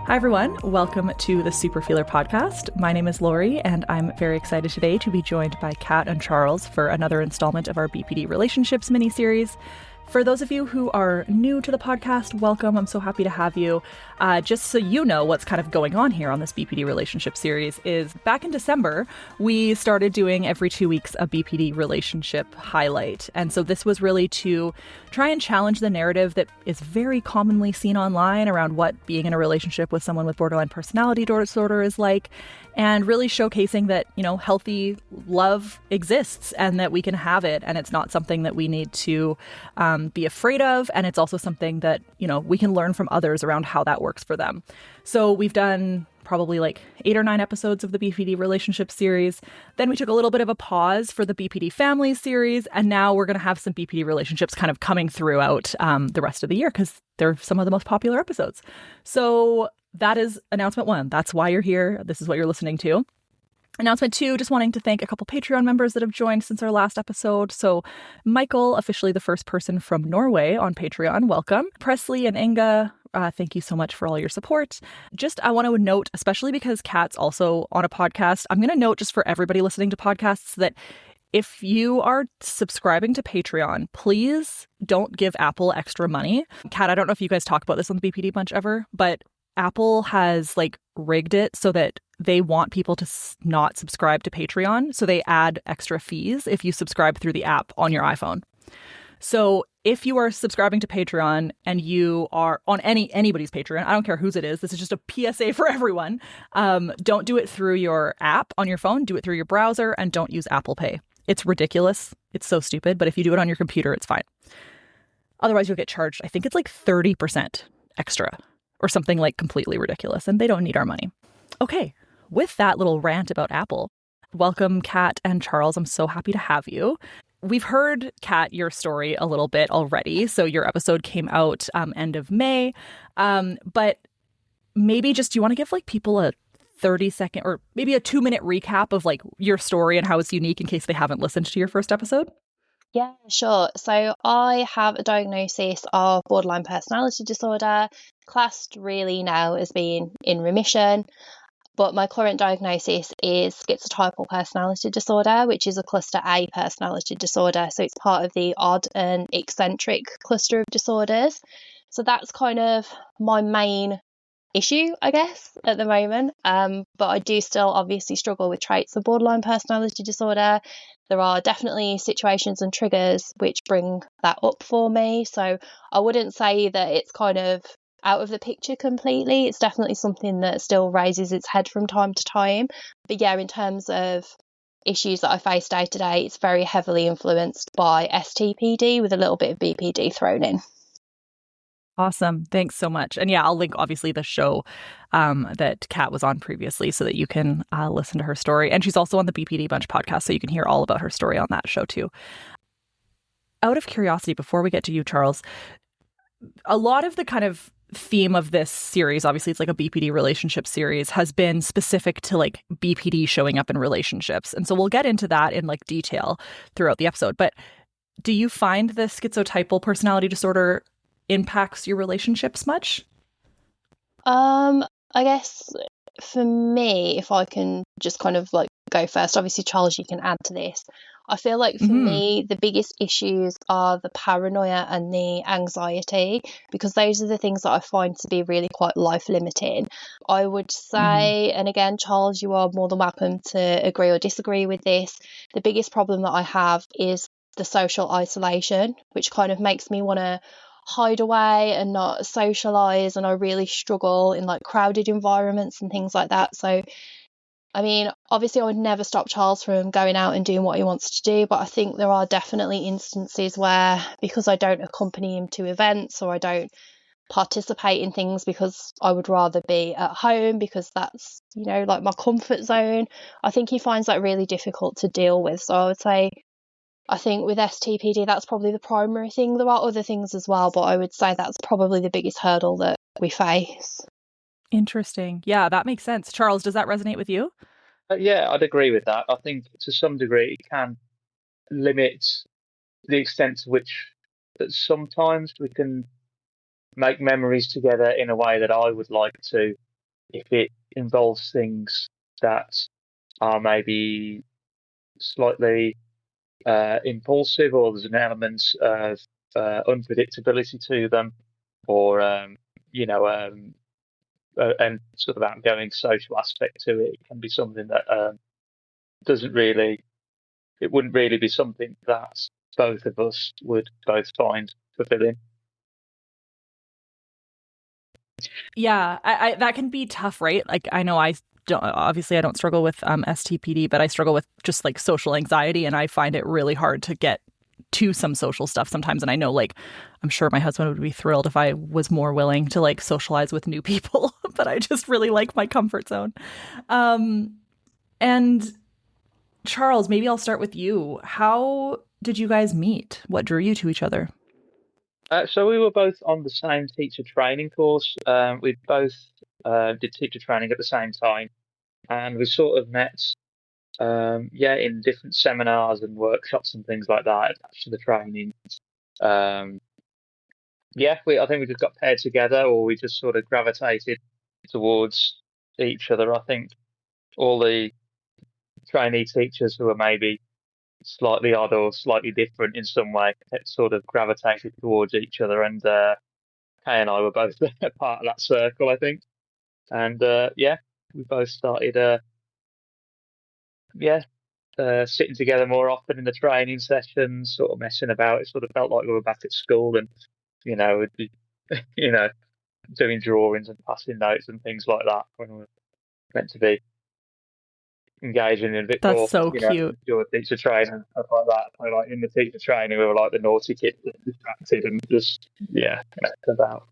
Hi, everyone. Welcome to the Super Feeler podcast. My name is Lori, and I'm very excited today to be joined by Kat and Charles for another installment of our BPD Relationships mini-series. For those of you who are new to the podcast, welcome. I'm so happy to have you. Just so you know what's kind of going on here on this BPD relationship series is back in December, we started doing every 2 weeks a BPD relationship highlight. And so this was really to try and challenge the narrative that is very commonly seen online around what being in a relationship with someone with borderline personality disorder is like, and really showcasing that, healthy love exists and that we can have it. And it's not something that we need to be afraid of. And it's also something that, we can learn from others around how that works for them. So we've done probably like 8 or 9 episodes of the BPD relationship series. Then we took a little bit of a pause for the BPD family series. And now we're going to have some BPD relationships kind of coming throughout the rest of the year because they're some of the most popular episodes. So that is announcement 1. That's why you're here. This is what you're listening to. Announcement 2, just wanting to thank a couple Patreon members that have joined since our last episode. So Michael, officially the first person from Norway on Patreon, welcome. Presley and Inga, thank you so much for all your support. I want to note, especially because Kat's also on a podcast, I'm going to note just for everybody listening to podcasts that if you are subscribing to Patreon, please don't give Apple extra money. Kat, I don't know if you guys talk about this on the BPD Bunch ever, but Apple has rigged it so that they want people to not subscribe to Patreon. So they add extra fees if you subscribe through the app on your iPhone. So if you are subscribing to Patreon and you are on anybody's Patreon, I don't care whose it is, this is just a PSA for everyone. Don't do it through your app on your phone. Do it through your browser and don't use Apple Pay. It's ridiculous. It's so stupid. But if you do it on your computer, it's fine. Otherwise, you'll get charged. I think it's 30% extra or something completely ridiculous. And they don't need our money. Okay. With that little rant about Apple, welcome, Kat and Charles. I'm so happy to have you. We've heard, Kat, your story a little bit already. So your episode came out end of May. But maybe do you want to give people a 30-second or maybe a 2-minute recap of your story and how it's unique in case they haven't listened to your first episode? Yeah, sure. So I have a diagnosis of borderline personality disorder, classed really now as being in remission. But my current diagnosis is schizotypal personality disorder, which is a cluster A personality disorder. So it's part of the odd and eccentric cluster of disorders. So that's kind of my main issue, I guess, at the moment. But I do still obviously struggle with traits of borderline personality disorder. There are definitely situations and triggers which bring that up for me. So I wouldn't say that it's kind of out of the picture completely. It's definitely something that still raises its head from time to time. But yeah, in terms of issues that I face day to day, it's very heavily influenced by STPD with a little bit of BPD thrown in. Awesome. Thanks so much. And yeah, I'll link obviously the show that Kat was on previously so that you can listen to her story. And she's also on the BPD Bunch podcast, so you can hear all about her story on that show too. Out of curiosity, before we get to you, Charles, a lot of the kind of theme of this series, obviously it's a BPD relationship series, has been specific to BPD showing up in relationships. And so we'll get into that in detail throughout the episode. But do you find the schizotypal personality disorder impacts your relationships much? I guess for me, if I can just kind of go first, obviously Charles, you can add to this. I feel for me, the biggest issues are the paranoia and the anxiety, because those are the things that I find to be really quite life limiting. I would say, and again, Charles, you are more than welcome to agree or disagree with this. The biggest problem that I have is the social isolation, which kind of makes me want to hide away and not socialize, and I really struggle in crowded environments and things like that. So I mean, obviously I would never stop Charles from going out and doing what he wants to do, but I think there are definitely instances where, because I don't accompany him to events or I don't participate in things because I would rather be at home because that's, my comfort zone, I think he finds that really difficult to deal with. So I would say, I think with STPD, that's probably the primary thing. There are other things as well, but I would say that's probably the biggest hurdle that we face. Interesting. Yeah, that makes sense. Charles, does that resonate with you? Yeah, I'd agree with that. I think to some degree it can limit the extent to which that sometimes we can make memories together in a way that I would like to, if it involves things that are maybe slightly impulsive, or there's an element of unpredictability to them, or and sort of outgoing social aspect to it, it can be something that it wouldn't really be something that both of us would both find fulfilling. Yeah, I that can be tough, right? Like, I know I don't struggle with STPD, but I struggle with just like social anxiety, and I find it really hard to get to some social stuff sometimes. And I know, like, I'm sure my husband would be thrilled if I was more willing to like socialize with new people, but I just really like my comfort zone. And Charles, maybe I'll start with you. How did you guys meet? What drew you to each other? So we were both on the same teacher training course. We both did teacher training at the same time, and we sort of met, in different seminars and workshops and things like that attached to the training. I think we just got paired together, or we just sort of gravitated towards each other. I think all the trainee teachers who are maybe slightly odd or slightly different in some way sort of gravitated towards each other, and Kay and I were both part of that circle, I think. And we both started sitting together more often in the training sessions, sort of messing about. It sort of felt like we were back at school, and we'd be doing drawings and passing notes and things like that when we were meant to be engaging in a bit That's more. so cute. Your teacher training and stuff like that. So, like, in the teacher training, we were like the naughty kids, distracted and just messing about.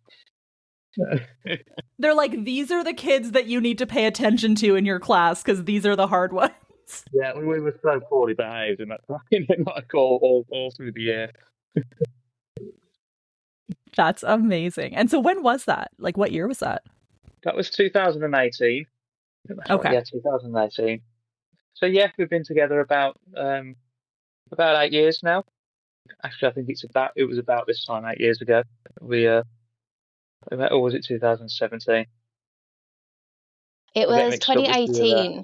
They're like, these are the kids that you need to pay attention to in your class because these are the hard ones. Yeah, we were so poorly behaved in that time, like all through the year. That's amazing. And so when was that? Like, what year was that? That was 2018. Okay. Right, yeah, 2018. So we've been together about 8 years now. Actually, I think it was about this time 8 years ago we met, or was it 2017? It was 2018.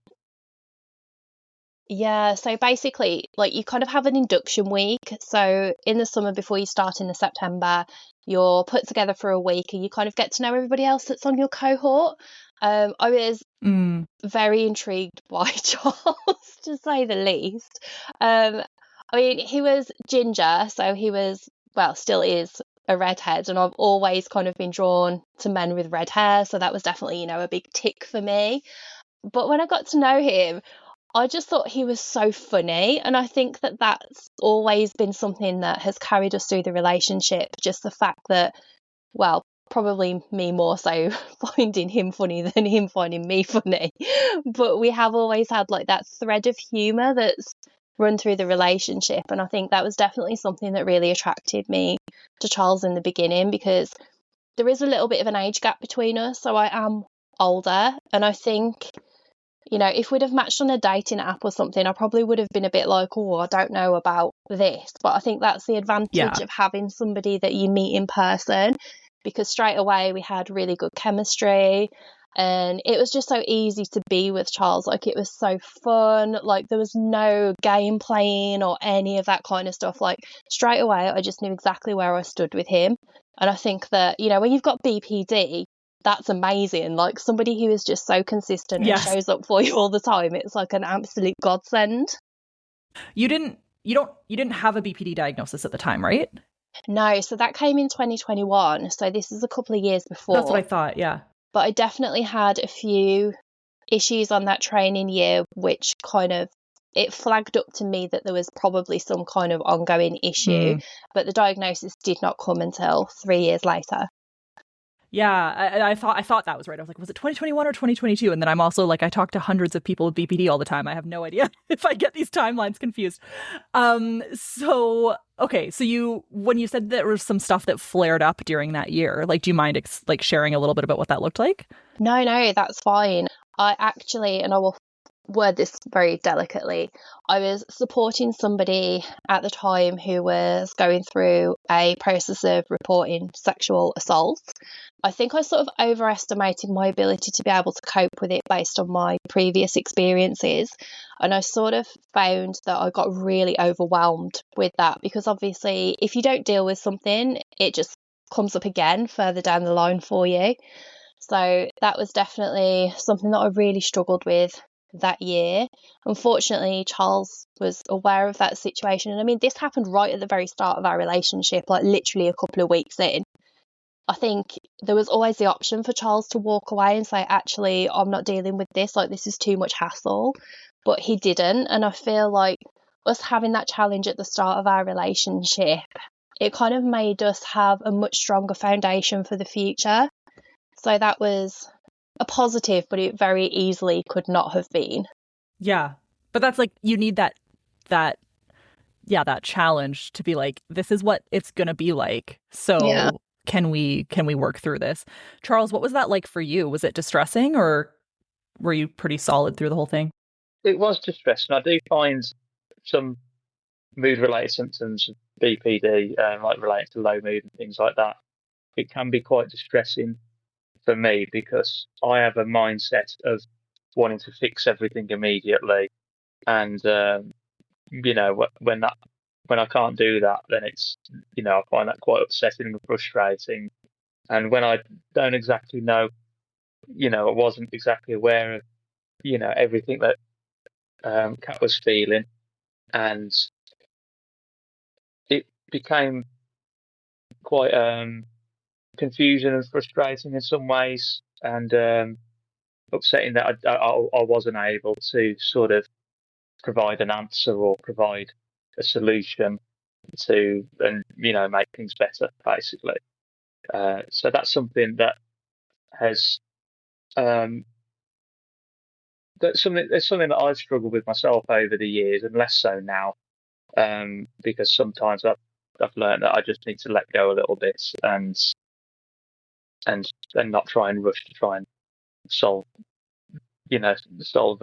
Yeah, so basically, like, you kind of have an induction week. So in the summer, before you start in the September, you're put together for a week and you kind of get to know everybody else that's on your cohort. I was very intrigued by Charles, to say the least. I mean, he was ginger, so he was, well, still is a redhead, and I've always kind of been drawn to men with red hair, so that was definitely, a big tick for me. But when I got to know him, I just thought he was so funny, and I think that that's always been something that has carried us through the relationship, just the fact that, well, probably me more so finding him funny than him finding me funny, but we have always had like that thread of humour that's run through the relationship, and I think that was definitely something that really attracted me to Charles in the beginning, because there is a little bit of an age gap between us, so I am older, and I think, if we'd have matched on a dating app or something, I probably would have been a bit like, oh, I don't know about this. But I think that's the advantage of having somebody that you meet in person, because straight away we had really good chemistry, and it was just so easy to be with Charles. Like, it was so fun. Like, there was no game playing or any of that kind of stuff. Like, straight away, I just knew exactly where I stood with him. And I think that, when you've got BPD, that's amazing. Like, somebody who is just so consistent and shows up for you all the time, it's like an absolute godsend. You didn't have a BPD diagnosis at the time, right? No, so that came in 2021, so this is a couple of years before. That's what I thought, yeah. But I definitely had a few issues on that training year, which kind of, it flagged up to me that there was probably some kind of ongoing issue, but the diagnosis did not come until 3 years later. Yeah, I thought that was right. I was like, was it 2021 or 2022? And then I'm also like, I talk to hundreds of people with BPD all the time. I have no idea if I get these timelines confused. So when you said there was some stuff that flared up during that year, like, do you mind sharing a little bit about what that looked like? No, that's fine. I actually, and I will word this very delicately. I was supporting somebody at the time who was going through a process of reporting sexual assault. I think I sort of overestimated my ability to be able to cope with it based on my previous experiences. And I sort of found that I got really overwhelmed with that, because obviously if you don't deal with something, it just comes up again further down the line for you. So that was definitely something that I really struggled with that year. Unfortunately, Charles was aware of that situation. And I mean, this happened right at the very start of our relationship, like literally a couple of weeks in. I think there was always the option for Charles to walk away and say, actually, I'm not dealing with this, like this is too much hassle. But he didn't. And I feel like us having that challenge at the start of our relationship, it kind of made us have a much stronger foundation for the future. So that was a positive, but it very easily could not have been. Yeah. But that's like, you need that challenge to be like, this is what it's going to be like. So Yeah. can we work through this? Charles, what was that like for you? Was it distressing, or were you pretty solid through the whole thing? It was distressing. I do find some mood-related symptoms of BPD, like related to low mood and things like that. It can be quite distressing for me because I have a mindset of wanting to fix everything immediately, and when I can't do that, then it's I find that quite upsetting and frustrating. And when I don't exactly know, I wasn't exactly aware of everything that Kat was feeling, and it became quite confusing and frustrating in some ways, and upsetting that I wasn't able to sort of provide an answer or provide a solution to and make things better, basically. So that's something that has that's something that I've struggled with myself over the years, and less so now, because sometimes I've learned that I just need to let go a little bit and not try and rush to try and solve solve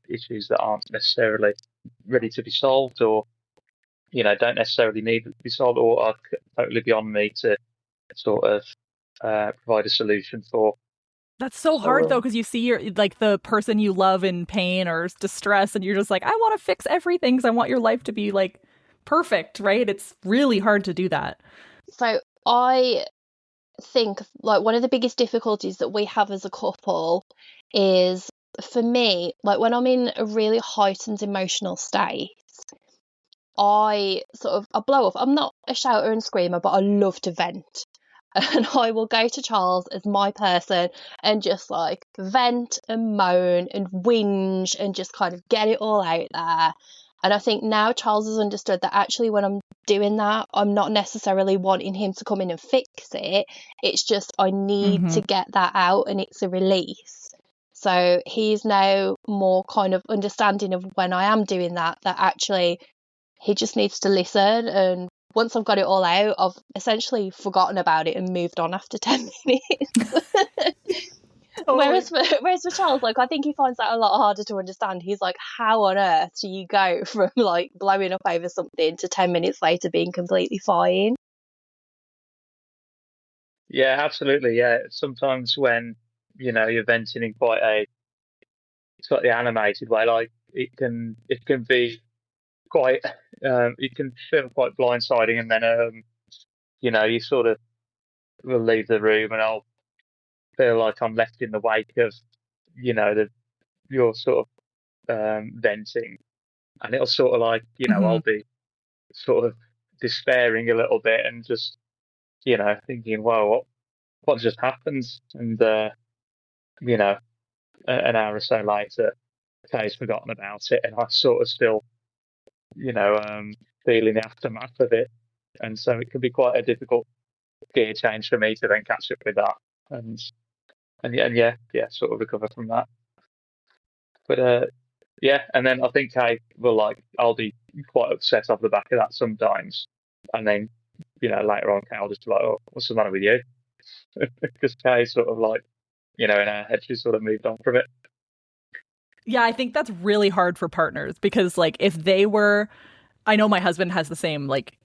issues that aren't necessarily ready to be solved, or don't necessarily need to be solved, or are totally beyond me to sort of provide a solution for. That's so hard though, because you see your like the person you love in pain or distress, and you're just like, I want to fix everything because I want your life to be like perfect, right? It's really hard to do that. So I think like one of the biggest difficulties that we have as a couple is, for me, like when I'm in a really heightened emotional state, I blow up. I'm not a shouter and screamer, but I love to vent. And I will go to Charles as my person and just like vent and moan and whinge and just kind of get it all out there. And I think now Charles has understood that actually when I'm doing that, I'm not necessarily wanting him to come in and fix it. It's just I need to get that out, and it's a release. So he's now more kind of understanding of when I am doing that actually he just needs to listen. And once I've got it all out, I've essentially forgotten about it and moved on after 10 minutes. Whereas for Charles, like I think he finds that a lot harder to understand. He's like, how on earth do you go from like blowing up over something to 10 minutes later being completely fine? Yeah, absolutely. Yeah, sometimes when you're venting in quite a slightly animated way, like it can be quite it can feel quite blindsiding, and then you sort of will leave the room, and I'll feel like I'm left in the wake of your sort of venting, and it'll sort of like I'll be sort of despairing a little bit and just thinking, well, what just happened? And an hour or so later, Kay's forgotten about it, and I sort of still feeling the aftermath of it, and so it can be quite a difficult gear change for me to then catch up with that, and sort of recover from that. But yeah, and then I think I'll be quite upset off the back of that sometimes, and then later on Kay will just be like, oh, what's the matter with you? Because Kay sort of like in her head she sort of moved on from it. Yeah, I think that's really hard for partners because like if they were, I know my husband has the same like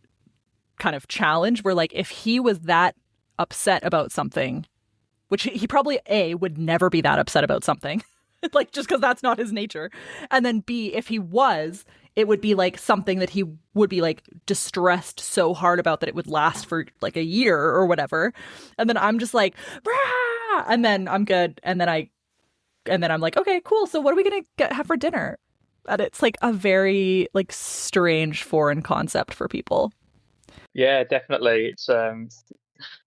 kind of challenge where like if he was that upset about something, which he probably A would never be that upset about something, like just because that's not his nature. And then B, if he was, it would be like something that he would be like distressed so hard about that it would last for like a year or whatever. And then I'm just like, Brah! And then I'm good. And then I'm like, okay, cool. So what are we gonna have for dinner? And it's like a very like strange foreign concept for people. Yeah, definitely. It's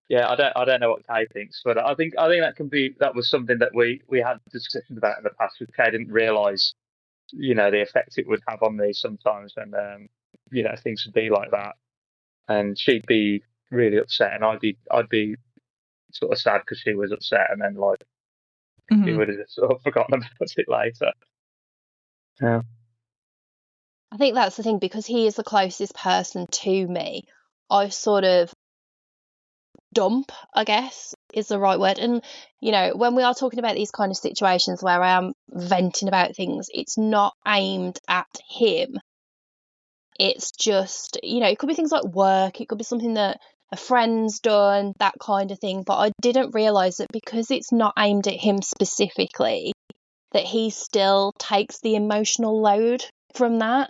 yeah, I don't know what Kay thinks, but I think that was something that we had discussions about in the past. With Kay didn't realise, the effect it would have on me sometimes, and things would be like that, and she'd be really upset, and I'd be sort of sad because she was upset, and then like we Mm-hmm. would have just sort of forgotten about it later. Yeah. I think that's the thing, because he is the closest person to me. I sort of dump, I guess, is the right word. And, when we are talking about these kind of situations where I am venting about things, it's not aimed at him. It's just, it could be things like work, it could be something that a friend's done, that kind of thing. But I didn't realise that because it's not aimed at him specifically, that he still takes the emotional load from that.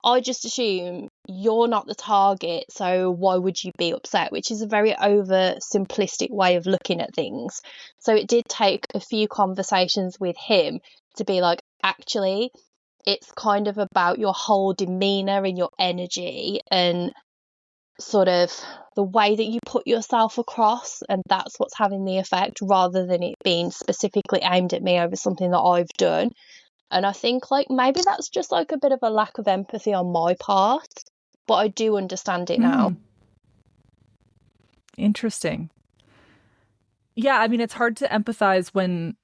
I just assume you're not the target, so why would you be upset? Which is a very oversimplistic way of looking at things. So it did take a few conversations with him to be like, actually, it's kind of about your whole demeanour and your energy and sort of the way that you put yourself across, and that's what's having the effect, rather than it being specifically aimed at me over something that I've done. And I think like maybe that's just like a bit of a lack of empathy on my part, but I do understand it now. Mm, interesting. Yeah, I mean it's hard to empathize when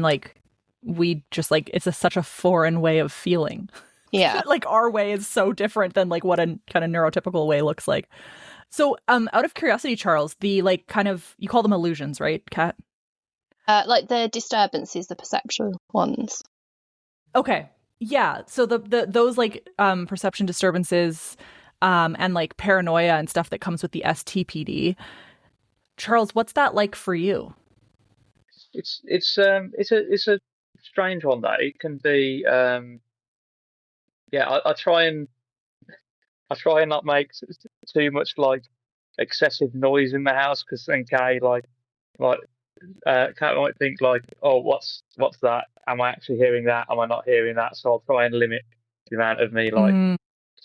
like we just like it's such a foreign way of feeling. Yeah. Like our way is so different than like what a kind of neurotypical way looks like. So, out of curiosity, Charles, the like kind of you call them illusions, right, Kat? Like the disturbances, the perceptual ones. Okay. Yeah. So the those like perception disturbances and like paranoia and stuff that comes with the STPD. Charles, what's that like for you? It's a strange one that it can be. Yeah, I try and not make too much like excessive noise in the house because then Kay like Kat might think like, oh, what's that? Am I actually hearing that? Am I not hearing that? So I'll try and limit the amount of me like Mm,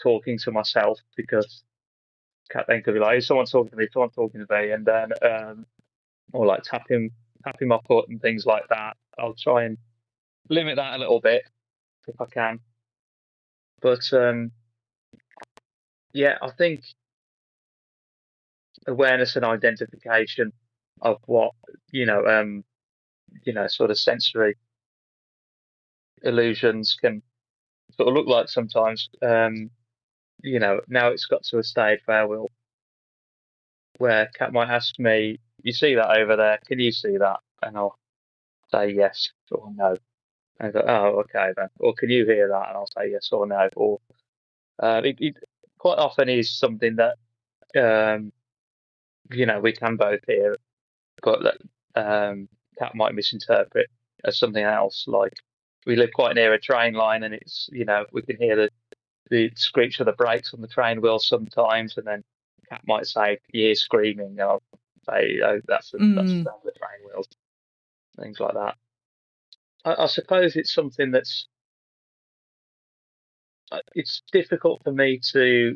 talking to myself because Kat then could be like, is someone talking to me? Someone talking to me, and then or like tapping my foot and things like that. I'll try and limit that a little bit if I can. But yeah, I think awareness and identification of what you know, um, sort of sensory illusions can sort of look like sometimes. Now it's got to a stage where Kat might ask me, "You see that over there? Can you see that?" And I'll say yes or no. And I go, "Oh, okay then." Or can you hear that? And I'll say yes or no. Or it quite often is something that um, we can both hear, but that Kat might misinterpret as something else. Like we live quite near a train line, and it's we can hear the screech of the brakes on the train wheels sometimes, and then Kat might say, "You hear screaming," and I'll say, "Oh, that's the mm, sound of the train wheels," things like that. I suppose it's something that's it's difficult for me to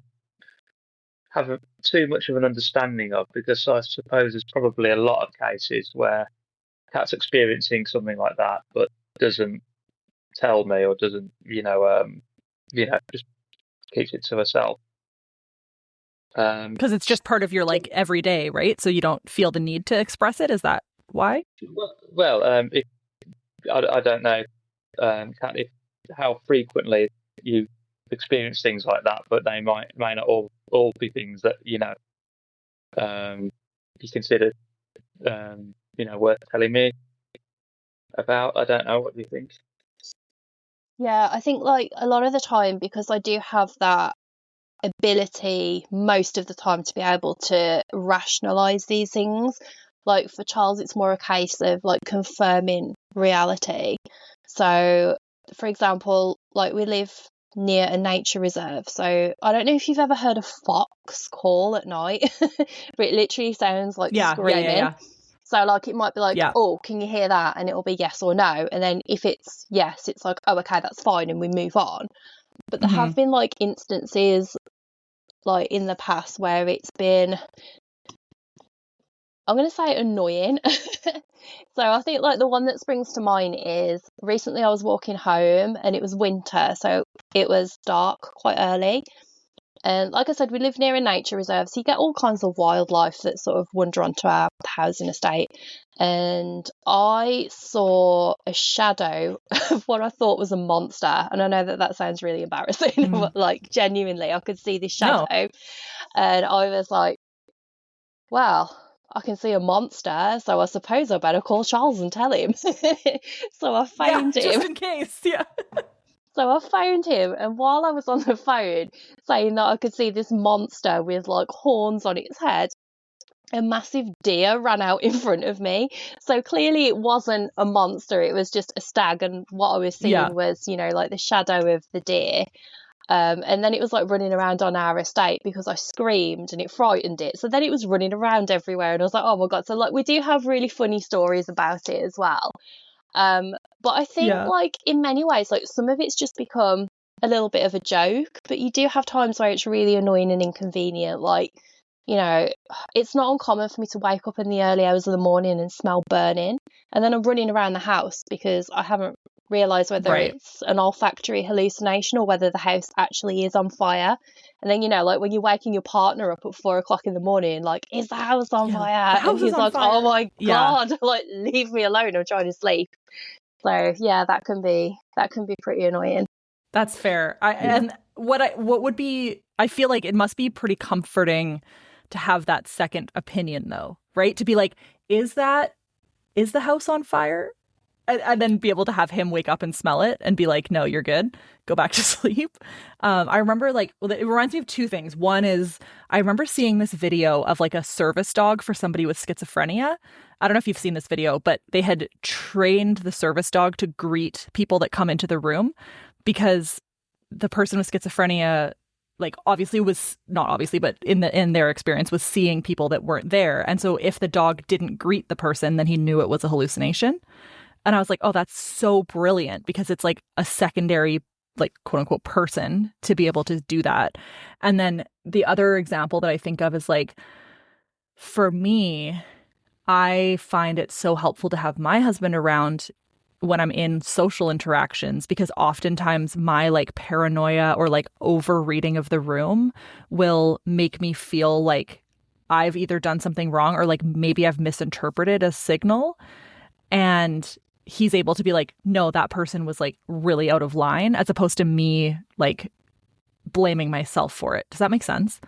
have too much of an understanding of because I suppose there's probably a lot of cases where Kat's experiencing something like that, but doesn't tell me or doesn't, just keeps it to herself. Um, because it's just part of your like everyday, right? So you don't feel the need to express it. Is that why? if I don't know, Kat, if how frequently you experience things like that, but they may not all be things that you consider worth telling me about. I don't know. What do you think? Yeah, I think like a lot of the time, because I do have that ability most of the time to be able to rationalize these things. Like for Charles, it's more a case of like confirming reality. So, for example, like we live near a nature reserve. So I don't know if you've ever heard a fox call at night, but it literally sounds like screaming. Yeah. So like it might be like, Yeah. oh, can you hear that? And it'll be yes or no. And then if it's yes, it's like, oh, okay, that's fine, and we move on. But there Mm-hmm. have been like instances like in the past where it's been, I'm going to say annoying. So I think like the one that springs to mind is recently I was walking home and it was winter, so it was dark quite early. And like I said, we live near a nature reserve, so you get all kinds of wildlife that sort of wander onto our housing estate. And I saw a shadow of what I thought was a monster. And I know that that sounds really embarrassing, but like genuinely, I could see this shadow. No. And I was like, well, I can see a monster, so I suppose I better call Charles and tell him. So I phoned him. Just in case. Yeah. So I phoned him, and while I was on the phone saying that I could see this monster with like horns on its head, a massive deer ran out in front of me. So clearly it wasn't a monster, it was just a stag. And what I was seeing was, you know, like the shadow of the deer. And then it was like running around on our estate because I screamed and it frightened it. So then it was running around everywhere, and I was like, oh my God. So like we do have really funny stories about it as well. But I think like in many ways, like some of it's just become a little bit of a joke, but you do have times where it's really annoying and inconvenient. Like, you know, it's not uncommon for me to wake up in the early hours of the morning and smell burning, and then I'm running around the house because I haven't realised whether it's an olfactory hallucination or whether the house actually is on fire. And then, you know, like when you're waking your partner up at 4 o'clock in the morning, like, is the house on fire? The house And he's is on like, fire. oh my God, like, leave me alone. I'm trying to sleep. So yeah, that can be pretty annoying. That's fair. And what would be, I feel like it must be pretty comforting to have that second opinion though, right? To be like, is the house on fire? And then be able to have him wake up and smell it and be like, no, you're good. Go back to sleep. I remember like, well, it reminds me of two things. One is I remember seeing this video of like a service dog for somebody with schizophrenia. I don't know if you've seen this video, but they had trained the service dog to greet people that come into the room because the person with schizophrenia, like obviously was not obviously, but in their experience was seeing people that weren't there. And so if the dog didn't greet the person, then he knew it was a hallucination. And I was like, oh, that's so brilliant because it's like a secondary, like quote unquote person to be able to do that. And then the other example that I think of is like, for me, I find it so helpful to have my husband around when I'm in social interactions because oftentimes my like paranoia or like over reading of the room will make me feel like I've either done something wrong or like maybe I've misinterpreted a signal. And he's able to be like, no, that person was like really out of line, as opposed to me like blaming myself for it. Does that make sense?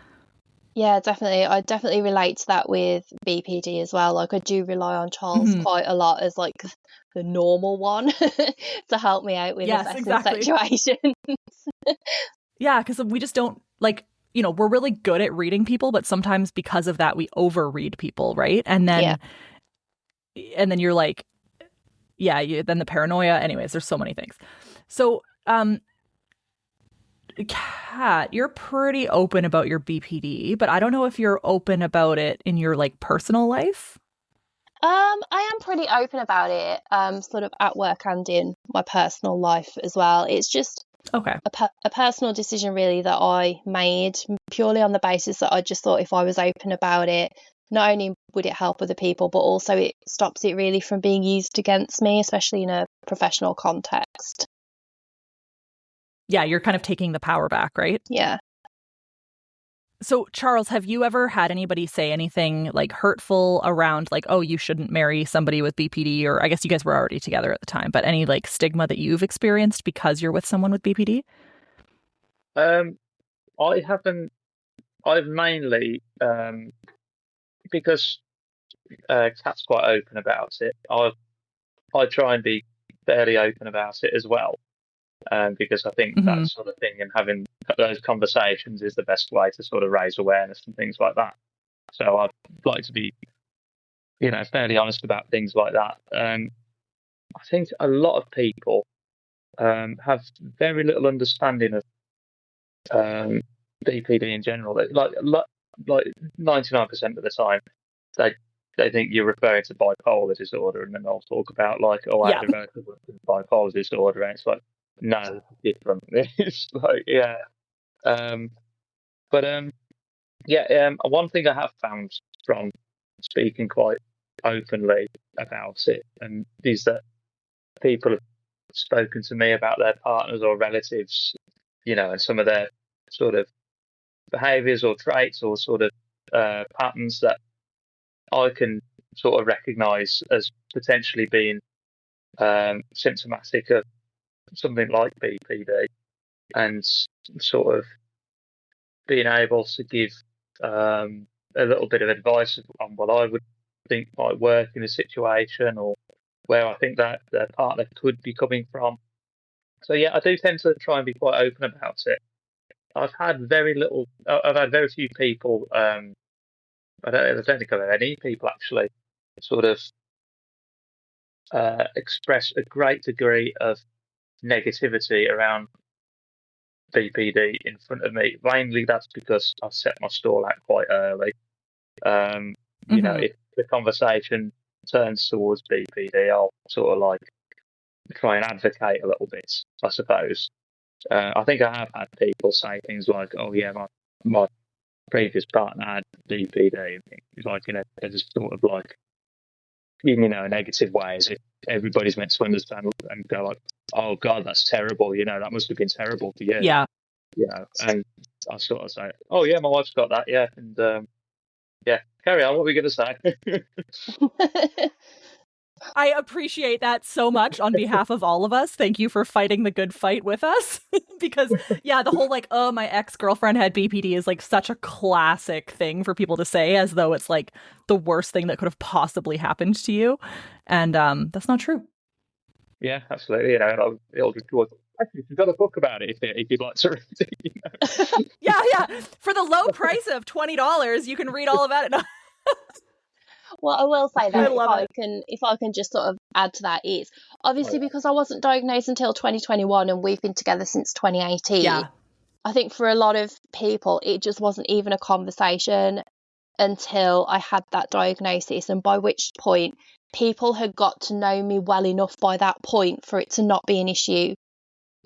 Yeah, definitely. I definitely relate to that with BPD as well. Like I do rely on Charles quite a lot as like the normal one to help me out with assessing situations. Yeah, because we just don't like, you know, we're really good at reading people, but sometimes because of that, we overread people, right? And then you're like, then the paranoia. Anyways, there's so many things. So, Kat, you're pretty open about your BPD, but I don't know if you're open about it in your like personal life. I am pretty open about it, sort of at work and in my personal life as well. It's just a personal decision really that I made purely on the basis that I just thought if I was open about it, not only would it help other people, but also it stops it really from being used against me, especially in a professional context. Yeah, you're kind of taking the power back, right? Yeah. So, Charles, have you ever had anybody say anything like hurtful around like, oh, you shouldn't marry somebody with BPD? Or I guess you guys were already together at the time, but any like stigma that you've experienced because you're with someone with BPD? I haven't. I've mainly because Kat's quite open about it. I try and be fairly open about it as well. because I think that sort of thing and having those conversations is the best way to sort of raise awareness and things like that. So I'd like to be, fairly honest about things like that. I think a lot of people have very little understanding of BPD in general. Like 99% of the time, they think you're referring to bipolar disorder, and then they'll talk about like, oh, I had a relative with bipolar disorder, and it's like, no, it's different. It's like, yeah. One thing I have found from speaking quite openly about it, and is that people have spoken to me about their partners or relatives, and some of their sort of behaviours or traits or sort of patterns that I can sort of recognise as potentially being symptomatic of something like BPD, and sort of being able to give a little bit of advice on what I would think might work in a situation, or where I think that their partner could be coming from. So yeah, I do tend to try and be quite open about it. I've had very few people. I don't think I've had any people actually sort of express a great degree of negativity around BPD in front of me. Mainly that's because I set my stall out quite early. If the conversation turns towards BPD, I'll sort of like try and advocate a little bit, I suppose. I think I have had people say things like, "Oh yeah, my previous partner had BPD," like just sort of like negative way, as if everybody's meant to understand and go like, "Oh God, that's terrible," that must have been terrible for you. Yeah. And I sort of say, "Oh yeah, my wife's got that, yeah," and carry on. What were we going to say? I appreciate that so much on behalf of all of us. Thank you for fighting the good fight with us. Because, the whole like, oh, my ex-girlfriend had BPD is like such a classic thing for people to say, as though it's like the worst thing that could have possibly happened to you. And that's not true. Yeah, absolutely. Actually, you've got a book about it if you'd like to read it. Yeah. For the low price of $20, you can read all about it. Well, I will say that if I can just sort of add to that, is obviously because I wasn't diagnosed until 2021 and we've been together since 2018. Yeah. I think for a lot of people, it just wasn't even a conversation until I had that diagnosis, and by which point people had got to know me well enough by that point for it to not be an issue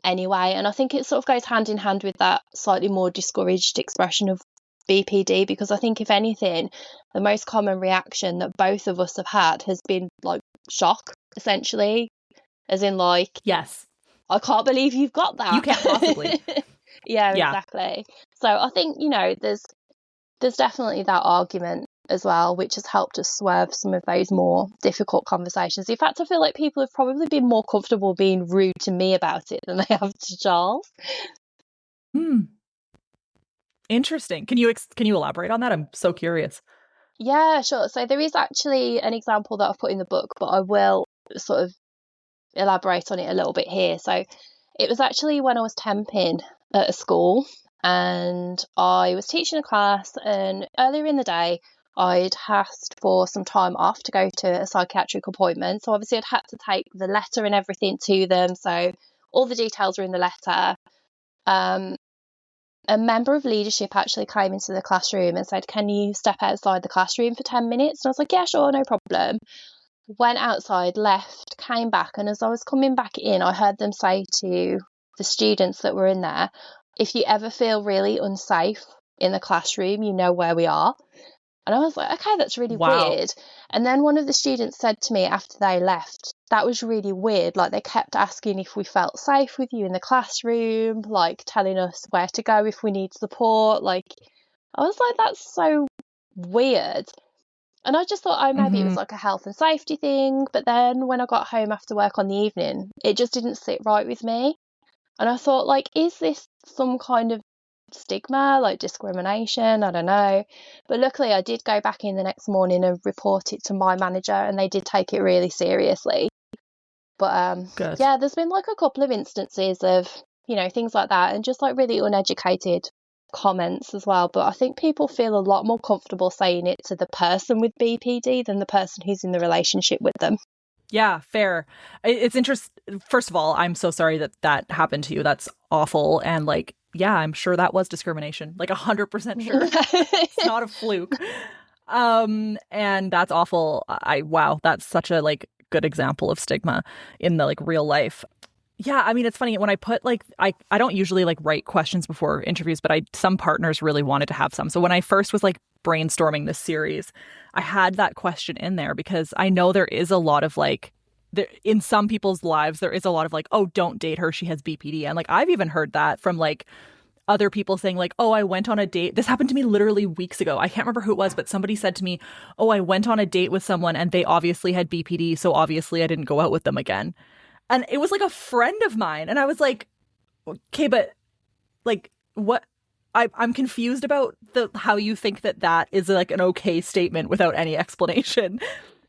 anyway. And I think it sort of goes hand in hand with that slightly more discouraged expression of BPD, because I think if anything, the most common reaction that both of us have had has been like shock, essentially, as in like, yes, I can't believe you've got that. You can't possibly. Yeah, exactly. So I think there's definitely that argument as well, which has helped us swerve some of those more difficult conversations. In fact, I feel like people have probably been more comfortable being rude to me about it than they have to Charles. Interesting. Can you elaborate on that? I'm so curious. Yeah, sure. So there is actually an example that I've put in the book, but I will sort of elaborate on it a little bit here. So it was actually when I was temping at a school, and I was teaching a class, and earlier in the day I'd asked for some time off to go to a psychiatric appointment. So obviously I'd had to take the letter and everything to them, so all the details are in the letter. A member of leadership actually came into the classroom and said, "Can you step outside the classroom for 10 minutes? And I was like, "Yeah, sure, no problem." Went outside, left, came back, and as I was coming back in, I heard them say to the students that were in there, "If you ever feel really unsafe in the classroom, you know where we are." And I was like, okay, that's really weird. And then one of the students said to me after they left, "That was really weird. Like, they kept asking if we felt safe with you in the classroom, like telling us where to go if we need support." Like, I was like, that's so weird. And I just thought, oh, maybe it was like a health and safety thing. But then when I got home after work on the evening, it just didn't sit right with me. And I thought, like, is this some kind of stigma, like discrimination? I don't know. But luckily I did go back in the next morning and report it to my manager, and they did take it really seriously. But Good. yeah, there's been like a couple of instances of, things like that, and just like really uneducated comments as well. But I think people feel a lot more comfortable saying it to the person with BPD than the person who's in the relationship with them. Yeah, fair. It's interesting. First of all, I'm so sorry that happened to you. That's awful. And like, yeah, I'm sure that was discrimination. Like 100% sure. It's not a fluke. And that's awful. Wow, that's such a like good example of stigma in the like real life. Yeah, I mean, it's funny when I put like I don't usually like write questions before interviews, but some partners really wanted to have some. So when I first was like brainstorming this series, I had that question in there because I know there is a lot of like in some people's lives there is a lot of like, oh, don't date her, she has BPD. And like I've even heard that from like other people saying like, oh, I went on a date. This happened to me literally weeks ago. I can't remember who it was, but somebody said to me, oh, I went on a date with someone and they obviously had BPD, so obviously I didn't go out with them again. And it was like a friend of mine. And I was like, okay, but like what? I'm confused about how you think that is like an okay statement without any explanation.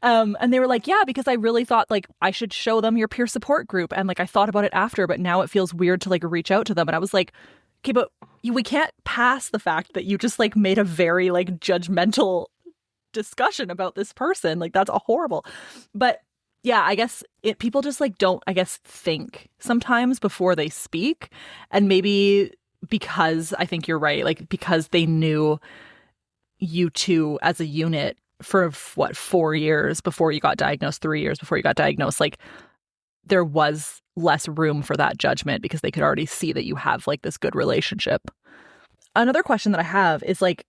And they were like, yeah, because I really thought like I should show them your peer support group. And like I thought about it after, but now it feels weird to like reach out to them. And I was like, okay, but we can't pass the fact that you just like made a very like judgmental discussion about this person. Like that's a horrible. But yeah, I guess people just like don't, I guess, think sometimes before they speak. And maybe because I think you're right, like because they knew you two as a unit for 4 years before you got diagnosed, 3 years before you got diagnosed, like there was less room for that judgment because they could already see that you have like this good relationship. Another question that I have is like,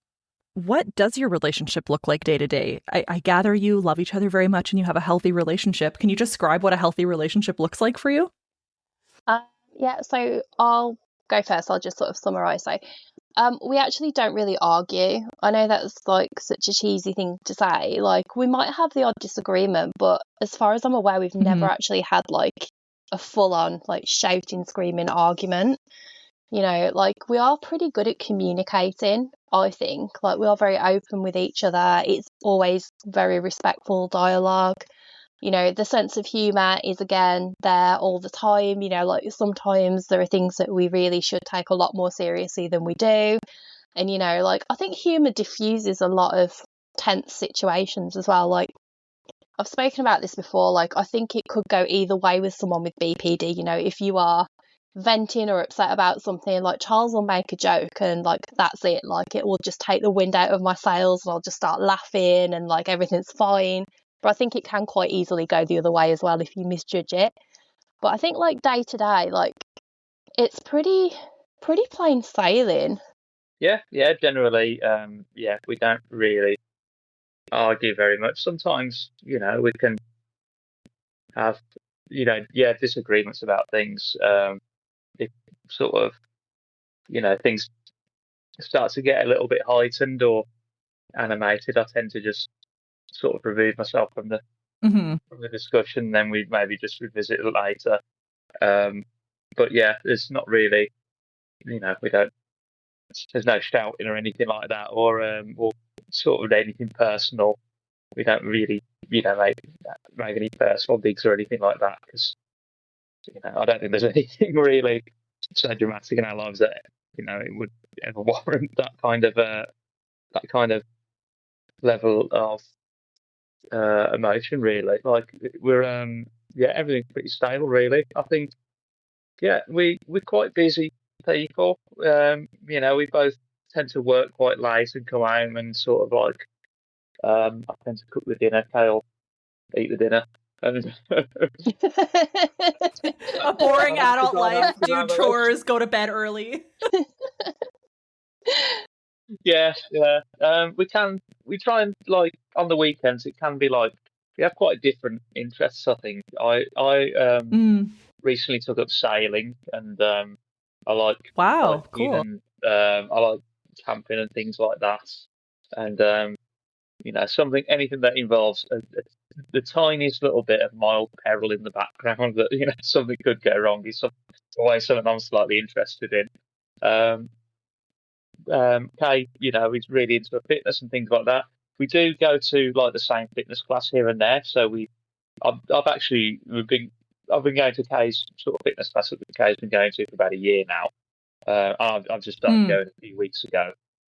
what does your relationship look like day to day? I gather you love each other very much and you have a healthy relationship. Can you describe what a healthy relationship looks like for you? Yeah, so I'll go first. I'll just sort of summarize. So we actually don't really argue. I know that's like such a cheesy thing to say. Like we might have the odd disagreement, but as far as I'm aware, we've never actually had like a full on like shouting, screaming argument. Like we are pretty good at communicating, I think. Like we are very open with each other. It's always very respectful dialogue. The sense of humour is again there all the time. Like sometimes there are things that we really should take a lot more seriously than we do. And, like I think humour diffuses a lot of tense situations as well. Like I've spoken about this before, like I think it could go either way with someone with BPD. If you are venting or upset about something, like Charles will make a joke and like that's it, like it will just take the wind out of my sails and I'll just start laughing and like everything's fine. But I think it can quite easily go the other way as well if you misjudge it. But I think like day to day, like it's pretty plain sailing. Yeah, generally, we don't really argue very much. Sometimes, we can have, disagreements about things. If sort of, things start to get a little bit heightened or animated, I tend to just sort of remove myself from the discussion. Then we maybe just revisit it later. But yeah, there's not really, we don't. There's no shouting or anything like that, or sort of anything personal. We don't really, make any personal digs or anything like that because, I don't think there's anything really so dramatic in our lives that it would ever warrant that kind of level of emotion. Really, like we're everything's pretty stable. Really, I think. Yeah, we're quite busy people. We both tend to work quite late and come home and sort of like I tend to cook the dinner, Kale eat the dinner. And a boring adult life, do chores, go to bed early. Yeah. We try and like on the weekends it can be like we have quite different interests. I think I recently took up sailing and I like cool. and I like camping and things like that. And anything that involves the tiniest little bit of mild peril in the background that something could go wrong is always something I'm slightly interested in. Kay, he's really into fitness and things like that. We do go to like the same fitness class here and there, so we've been I've been going to Kay's sort of fitness class that Kay's been going to for about a year now. I've just started going a few weeks ago,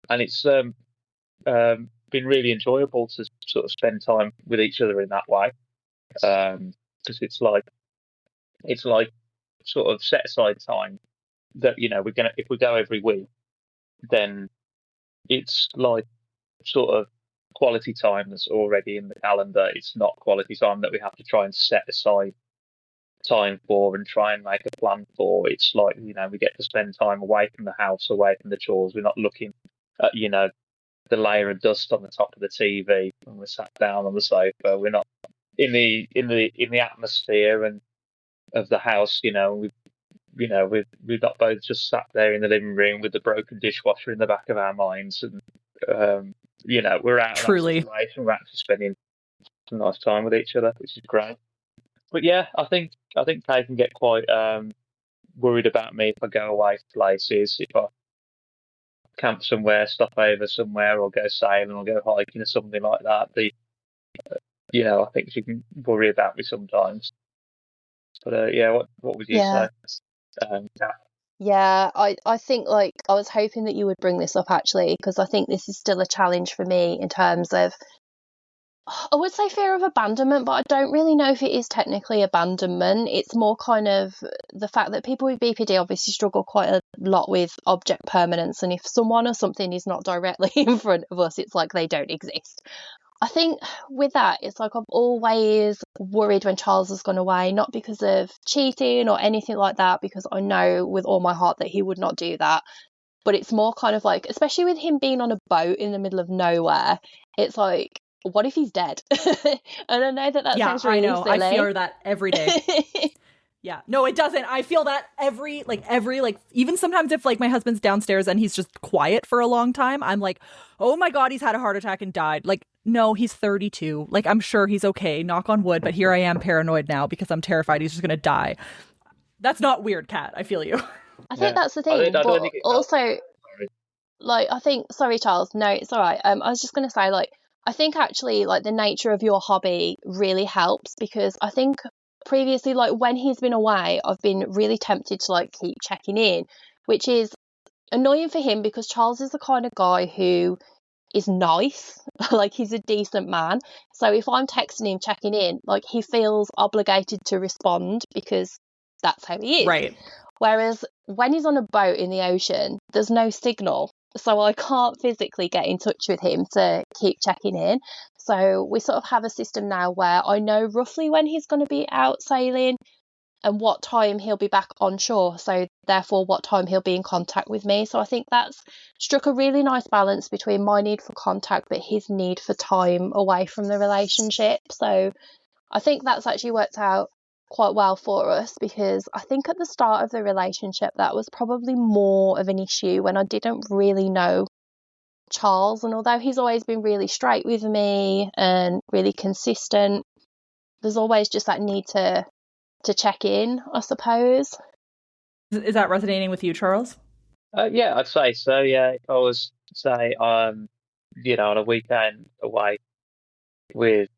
and it's been really enjoyable to sort of spend time with each other in that way, because it's like sort of set aside time that we're gonna, if we go every week, then it's like sort of quality time that's already in the calendar. It's not quality time that we have to try and set aside time for and try and make a plan for. It's like, we get to spend time away from the house, away from the chores. We're not looking at, the layer of dust on the top of the TV when we're sat down on the sofa. We're not in the atmosphere and of the house. We've not both just sat there in the living room with the broken dishwasher in the back of our minds, and we're out of that situation. We're actually spending some nice time with each other, which is great. But yeah, I think Kay can get quite worried about me if I go away to places, if I camp somewhere, stop over somewhere, or go sailing or go hiking or something like that. I think she can worry about me sometimes. But yeah, what would you say? Yeah, I think I was hoping that you would bring this up actually, because I think this is still a challenge for me in terms of, I would say fear of abandonment, but I don't really know if it is technically abandonment. It's more kind of the fact that people with BPD obviously struggle quite a lot with object permanence, and if someone or something is not directly in front of us, it's like they don't exist. I think with that, it's like I'm always worried when Charles has gone away, not because of cheating or anything like that, because I know with all my heart that he would not do that. But it's more kind of like, especially with him being on a boat in the middle of nowhere, it's like, what if he's dead? And I know that sounds really silly. I feel that every day. Yeah, no, it doesn't. I feel that every even sometimes if my husband's downstairs and he's just quiet for a long time, I'm like, oh my God, he's had a heart attack and died. No, he's 32. I'm sure he's okay, knock on wood, but here I am paranoid now because I'm terrified he's just going to die. That's not weird, Kat. I feel you. I think that's the thing. But also, I think, sorry, Charles. No, it's all right. I was just going to say, I think actually, the nature of your hobby really helps, because I think previously, when he's been away, I've been really tempted to keep checking in, which is annoying for him because Charles is the kind of guy who is nice. He's a decent man. So if I'm texting him, checking in, he feels obligated to respond because that's how he is. Right. Whereas when he's on a boat in the ocean, there's no signal. So I can't physically get in touch with him to keep checking in. So we sort of have a system now where I know roughly when he's going to be out sailing and what time he'll be back on shore. So therefore what time he'll be in contact with me. So I think that's struck a really nice balance between my need for contact but his need for time away from the relationship. So I think that's actually worked out quite well for us, because I think at the start of the relationship that was probably more of an issue when I didn't really know Charles, and although he's always been really straight with me and really consistent, there's always just that need to check in, I suppose. Is that resonating with you, Charles? Yeah, I'd say so. Yeah, if I was say on a weekend away with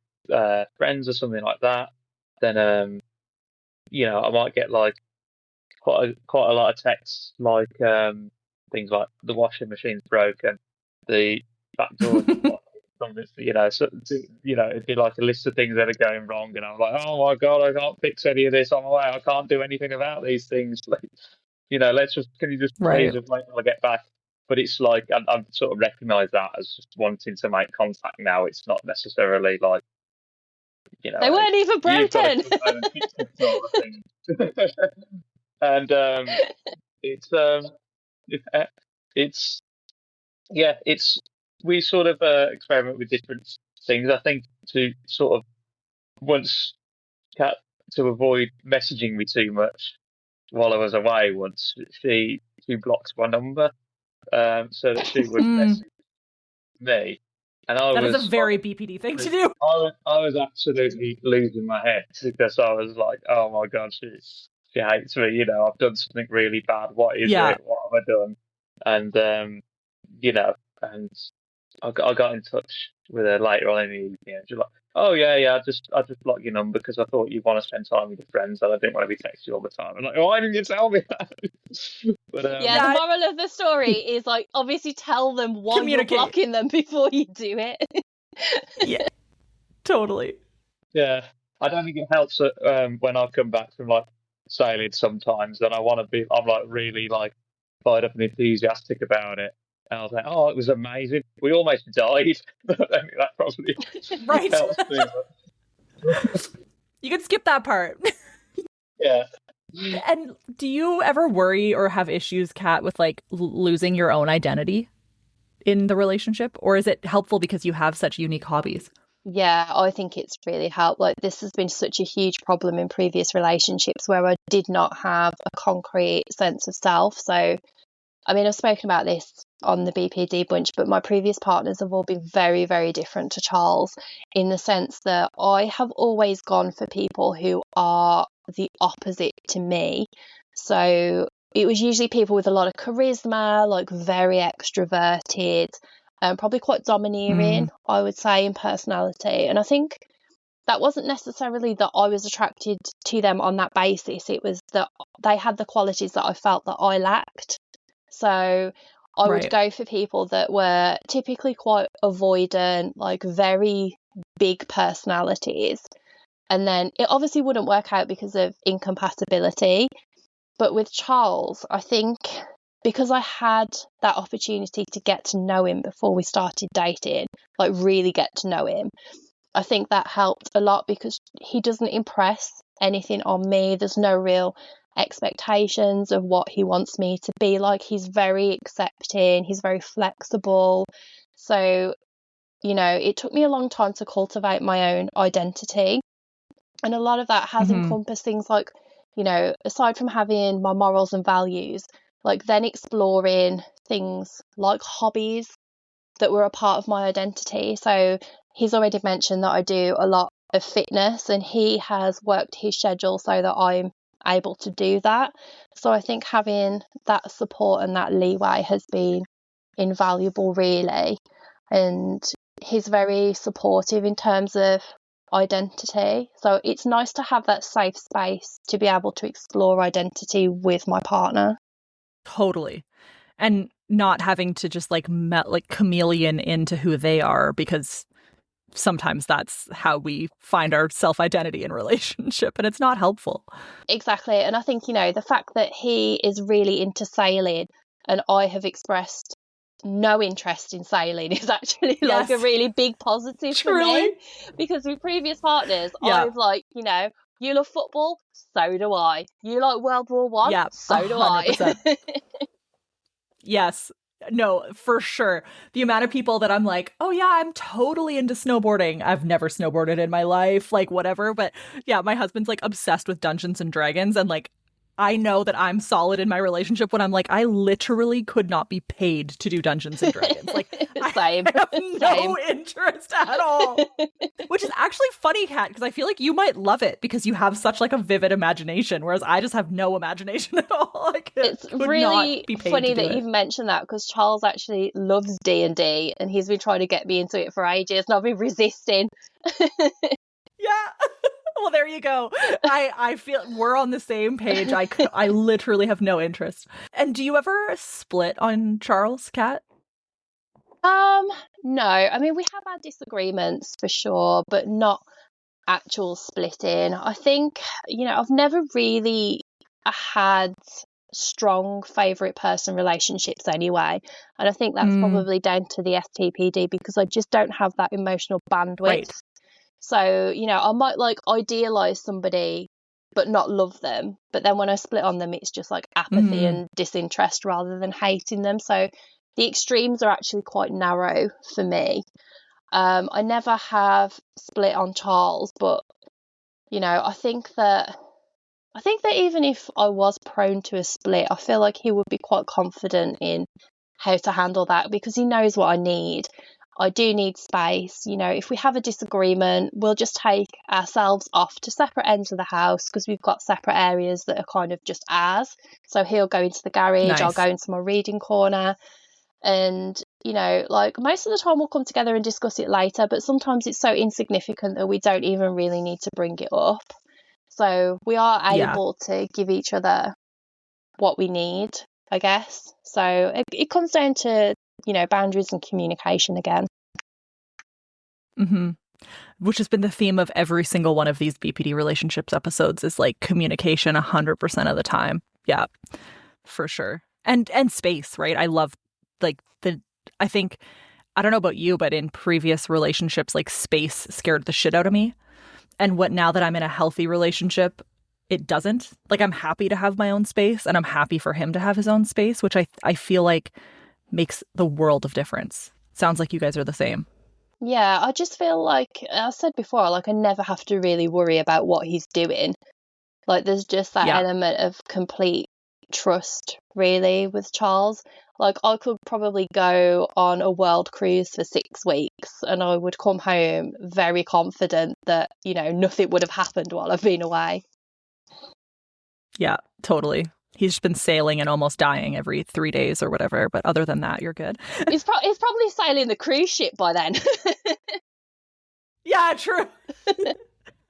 friends or something like that, then I might get quite a lot of texts, things like the washing machine's broken, the back door, it'd be like a list of things that are going wrong, and I'm like, oh my God, I can't fix any of this on my way. I can't do anything about these things. Can you just please just wait till I get back? But it's I'm sort of recognise that as just wanting to make contact now. It's not necessarily they weren't even broken. And we sort of experiment with different things. I think to sort of once Kat, to avoid messaging me too much while I was away once, she blocked my number so that she would message me. And that is a very BPD thing to do. I was absolutely losing my head because I was like, oh my God, she hates me. I've done something really bad. What is it? What have I done? And, and I got in touch with her later on in the evening. And she's like, "Oh yeah, I just blocked your number because I thought you'd want to spend time with your friends, and I didn't want to be texting you all the time." I'm like, "Why didn't you tell me that?" But Yeah, the moral of the story is like obviously tell them why you're blocking them before you do it. Yeah, totally. Yeah, I don't think it helps when I come back from like sailing sometimes, and I'm like really like fired up and enthusiastic about it. And I was like, "Oh, it was amazing. We almost died." I think that probably right helps me. You could skip that part. Yeah. And do you ever worry or have issues, Kat, with like losing your own identity in the relationship? Or is it helpful because you have such unique hobbies? Yeah, I think it's really helped. Like, this has been such a huge problem in previous relationships where I did not have a concrete sense of self. So, I mean, I've spoken about this on the BPD bunch, but my previous partners have all been very, very different to Charles in the sense that I have always gone for people who are the opposite to me. So it was usually people with a lot of charisma, like very extroverted, probably quite domineering, I would say, in personality. And I think that wasn't necessarily that I was attracted to them on that basis. It was that they had the qualities that I felt that I lacked. So I would go for people that were typically quite avoidant, like very big personalities. And then it obviously wouldn't work out because of incompatibility. But with Charles, I think because I had that opportunity to get to know him before we started dating, like really get to know him, I think that helped a lot because he doesn't impress anything on me. There's no real expectations of what he wants me to be like. He's very accepting, he's very flexible. So, you know, it took me a long time to cultivate my own identity. And a lot of that has encompassed things like, you know, aside from having my morals and values, like then exploring things like hobbies that were a part of my identity. So he's already mentioned that I do a lot of fitness and he has worked his schedule so that I'm able to do that. So I think having that support and that leeway has been invaluable, really. And he's very supportive in terms of identity. So it's nice to have that safe space to be able to explore identity with my partner. Totally. And not having to just like chameleon into who they are, because sometimes that's how we find our self-identity in relationship, and it's not helpful. Exactly. And I think, you know, the fact that he is really into sailing and I have expressed no interest in sailing is actually like a really big positive for me, because with previous partners I've like, you know, you love football, so do I. You like World War One, so do 100%. I. Yes. No, for sure. The amount of people that I'm like, oh yeah, I'm totally into snowboarding. I've never snowboarded in my life, like whatever. But yeah, my husband's like obsessed with Dungeons and Dragons, and like I know that I'm solid in my relationship when I'm like, I literally could not be paid to do Dungeons and Dragons. Like, I have no interest at all. Which is actually funny, Kat, because I feel like you might love it because you have such like a vivid imagination, whereas I just have no imagination at all. It's really funny that you've mentioned that, because Charles actually loves D&D and he's been trying to get me into it for ages and I've been resisting. Yeah. Well, there you go. I feel we're on the same page. I literally have no interest. And do you ever split on Charles, Kat? No. I mean, we have had disagreements for sure, but not actual splitting. I think, you know, I've never really had strong favourite person relationships anyway. And I think that's probably down to the STPD because I just don't have that emotional bandwidth. Right. So, you know, I might like idealise somebody but not love them. But then when I split on them, it's just like apathy and disinterest rather than hating them. So the extremes are actually quite narrow for me. I never have split on Charles, but, you know, I think that even if I was prone to a split, I feel like he would be quite confident in how to handle that because he knows what I need. I do need space. You know, if we have a disagreement, we'll just take ourselves off to separate ends of the house because we've got separate areas that are kind of just ours. So he'll go into the garage, I'll go into my reading corner. And, you know, like most of the time we'll come together and discuss it later, but sometimes it's so insignificant that we don't even really need to bring it up. So we are able to give each other what we need, I guess. So it comes down to, you know, boundaries and communication again. Mm-hmm. Which has been the theme of every single one of these BPD relationships episodes, is like communication 100% of the time. Yeah, for sure. And space, right? I love I think, I don't know about you, but in previous relationships, like space scared the shit out of me. And now that I'm in a healthy relationship, it doesn't. Like, I'm happy to have my own space, and I'm happy for him to have his own space, which I feel like makes the world of difference. Sounds like you guys are the same. Yeah, I just feel like, I said before, like I never have to really worry about what he's doing. Like there's just that element of complete trust, really, with Charles. Like I could probably go on a world cruise for 6 weeks and I would come home very confident that, you know, nothing would have happened while I've been away. Yeah, totally. He's just been sailing and almost dying every 3 days or whatever. But other than that, you're good. He's probably sailing the cruise ship by then. Yeah, true.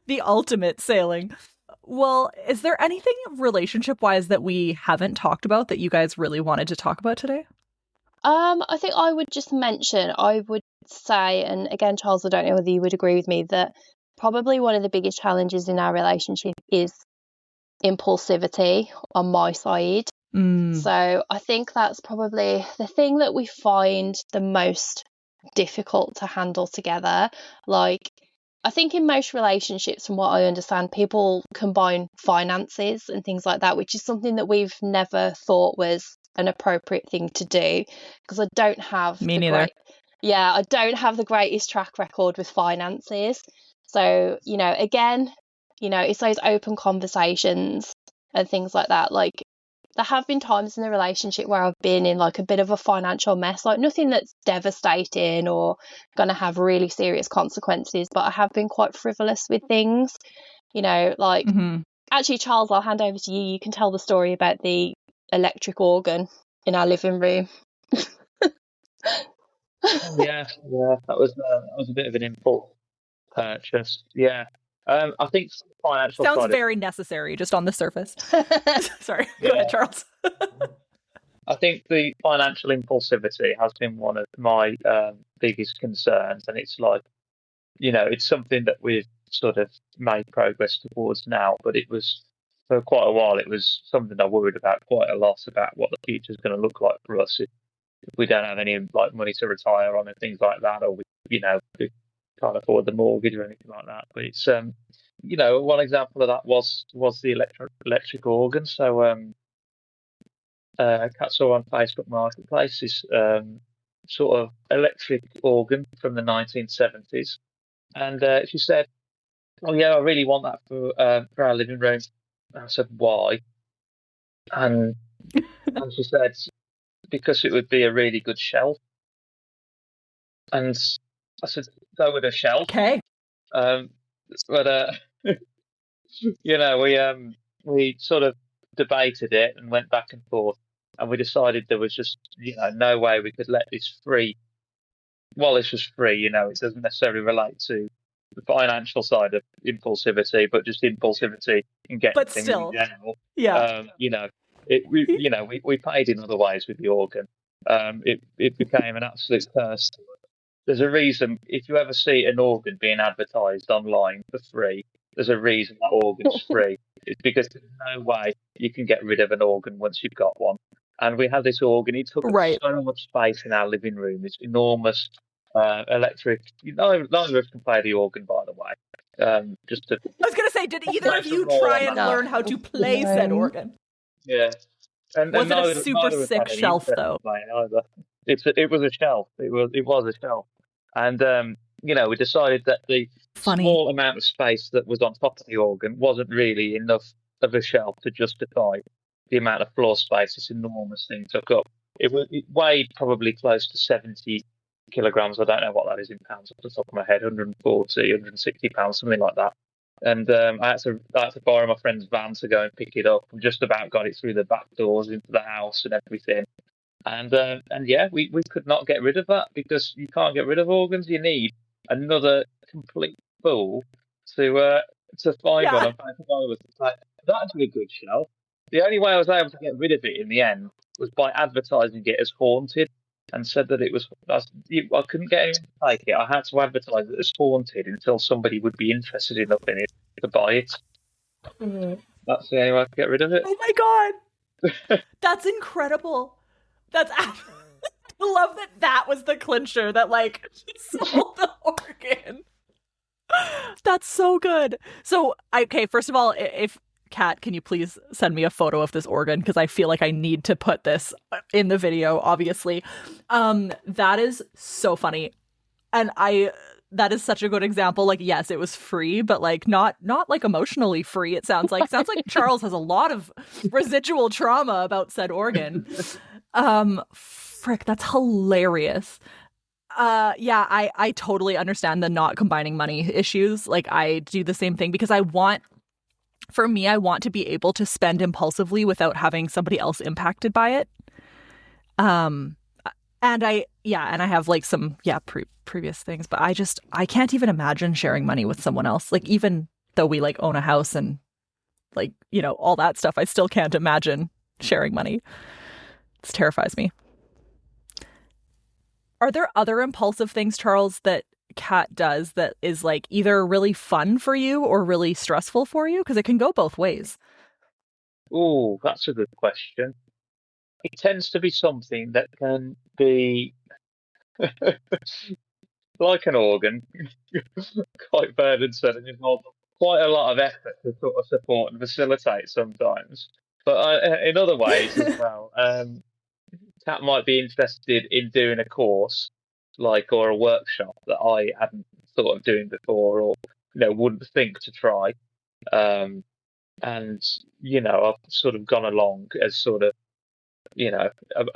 The ultimate sailing. Well, is there anything relationship-wise that we haven't talked about that you guys really wanted to talk about today? I think I would just mention, I would say, and again, Charles, I don't know whether you would agree with me, that probably one of the biggest challenges in our relationship is impulsivity on my side. So I think that's probably the thing that we find the most difficult to handle together. Like, I think in most relationships, from what I understand, people combine finances and things like that, which is something that we've never thought was an appropriate thing to do, because I don't have Me neither. I don't have the greatest track record with finances. So, you know, again, you know, it's those open conversations and things like that. Like, there have been times in the relationship where I've been in like a bit of a financial mess, like nothing that's devastating or going to have really serious consequences, but I have been quite frivolous with things, you know, like actually, Charles, I'll hand over to you. You can tell the story about the electric organ in our living room. Yeah, that was a bit of an impulse purchase. Yeah, I think financial sounds very necessary just on the surface. Sorry, go ahead, Charles. I think the financial impulsivity has been one of my biggest concerns, and it's like, you know, it's something that we've sort of made progress towards now, but it was for quite a while. It was something I worried about quite a lot, about what the future is going to look like for us if we don't have any like money to retire on and things like that, or we can't afford the mortgage or anything like that. But it's you know, one example of that was the electric organ. So Kat saw on Facebook Marketplace this sort of electric organ from the 1970s, and she said, "Oh yeah, I really want that for our living room." I said, "Why?" And she said, "Because it would be a really good shelf." And I said, "So would a shelf." Okay. But you know, we sort of debated it and went back and forth, and we decided there was just, you know, no way we could let this free. Well, this was free, you know, it doesn't necessarily relate to the financial side of impulsivity, but just impulsivity in getting things in general. Yeah. You know, we paid in other ways with the organ. It became an absolute curse. There's a reason, if you ever see an organ being advertised online for free, there's a reason that organ's free. It's because there's no way you can get rid of an organ once you've got one. And we had this organ. It took up so much space in our living room. This enormous electric. Neither of us can play the organ, by the way. I was going to say, did either of you try and learn how to play said organ? Yeah. And was it a super sick shelf though? Either. It was a shelf. It was a shelf. And you know, we decided that the small amount of space that was on top of the organ wasn't really enough of a shelf to justify the amount of floor space this enormous thing took up. It weighed probably close to 70 kilograms. I don't know what that is in pounds off the top of my head. 140, 160 pounds, something like that. And I had to borrow my friend's van to go and pick it up. We just about got it through the back doors into the house and everything. And yeah, we could not get rid of that, because you can't get rid of organs. You need another complete fool to find one. Yeah. And I was like, that'd be a good show. The only way I was able to get rid of it in the end was by advertising it as haunted, and said that it was. I couldn't get anyone to take it. I had to advertise it as haunted until somebody would be interested enough in it to buy it. That's the only way I could get rid of it. Oh my God. That's incredible. That's I love that was the clincher, that like sold the organ. That's so good. So, okay, first of all, if Kat, can you please send me a photo of this organ, because I feel like I need to put this in the video, obviously. That is so funny. And that is such a good example. Like, yes, it was free, but like not like emotionally free. It sounds like Charles has a lot of residual trauma about said organ. Frick, that's hilarious. Yeah, I totally understand the not combining money issues. Like, I do the same thing, because I want to be able to spend impulsively without having somebody else impacted by it. And I have like some previous things, but I can't even imagine sharing money with someone else. Like, even though we like own a house and like, you know, all that stuff, I still can't imagine sharing money. It terrifies me. Are there other impulsive things, Charles, that Kat does that is like either really fun for you or really stressful for you? Because it can go both ways. Oh, that's a good question. It tends to be something that can be like an organ, quite burdensome, and involve quite a lot of effort to sort of support and facilitate sometimes. But in other ways as well, Kat might be interested in doing a course, or a workshop that I hadn't thought of doing before, or wouldn't think to try. And I've sort of gone along as sort of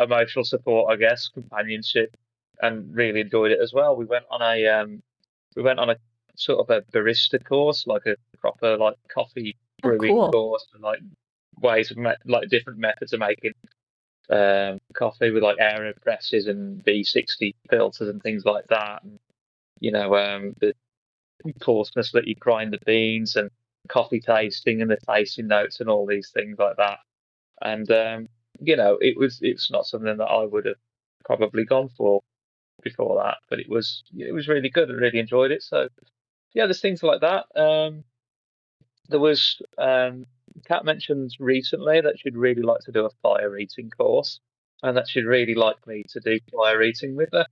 emotional support, I guess, companionship, and really enjoyed it as well. We went on a sort of a barista course, like a proper like coffee brewing course, and like ways of different methods of making coffee with like AeroPresses and V60 filters and things like that. And, the coarseness that you grind the beans, and coffee tasting and the tasting notes and all these things like that. And it's not something that I would have probably gone for before that, but it was really good. I really enjoyed it. So yeah, there's things like that. There was Kat mentioned recently that she'd really like to do a fire eating course, and that she'd really like me to do fire eating with her.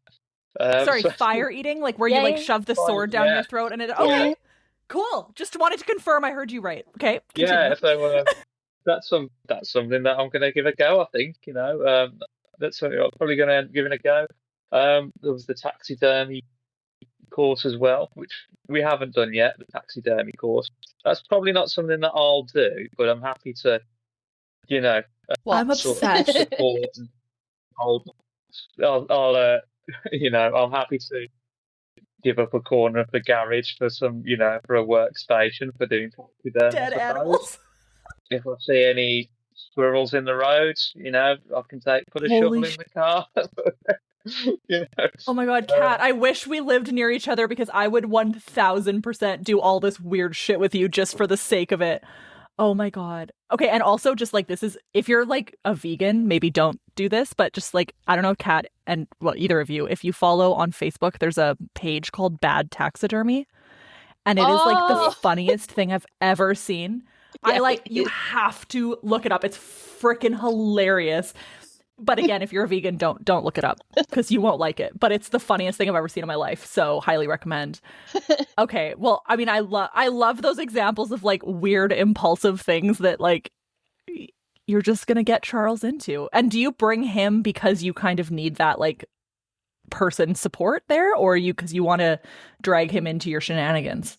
Fire eating, like where you like shove the sword down your throat and it. Okay, cool. Just wanted to confirm I heard you right. Okay, continue. Yeah. So that's something that I'm going to give a go. I think that's something I'm probably going to give it a go. There was the taxidermy course as well, which we haven't done yet. The taxidermy course. That's probably not something that I'll do, but I'm happy to, I'm obsessed. Support. I'm happy to give up a corner of the garage for some, for a workstation for doing taxidermy. Dead animals. If I see any squirrels in the road, I can put a shovel in the car. Oh my God, Kat, I wish we lived near each other, because I would 1000% do all this weird shit with you just for the sake of it. Oh my God. Okay, and also just like this is, if you're like a vegan, maybe don't do this, but just like, I don't know, Kat, and well, either of you, if you follow on Facebook, there's a page called Bad Taxidermy, and it is like the funniest thing I've ever seen. Yeah, you have to look it up. It's freaking hilarious. But again, if you're a vegan, don't look it up, because you won't like it. But it's the funniest thing I've ever seen in my life. So highly recommend. Okay. Well, I mean, I love those examples of like weird, impulsive things that like you're just going to get Charles into. And do you bring him because you kind of need that like person support there, or because you want to drag him into your shenanigans?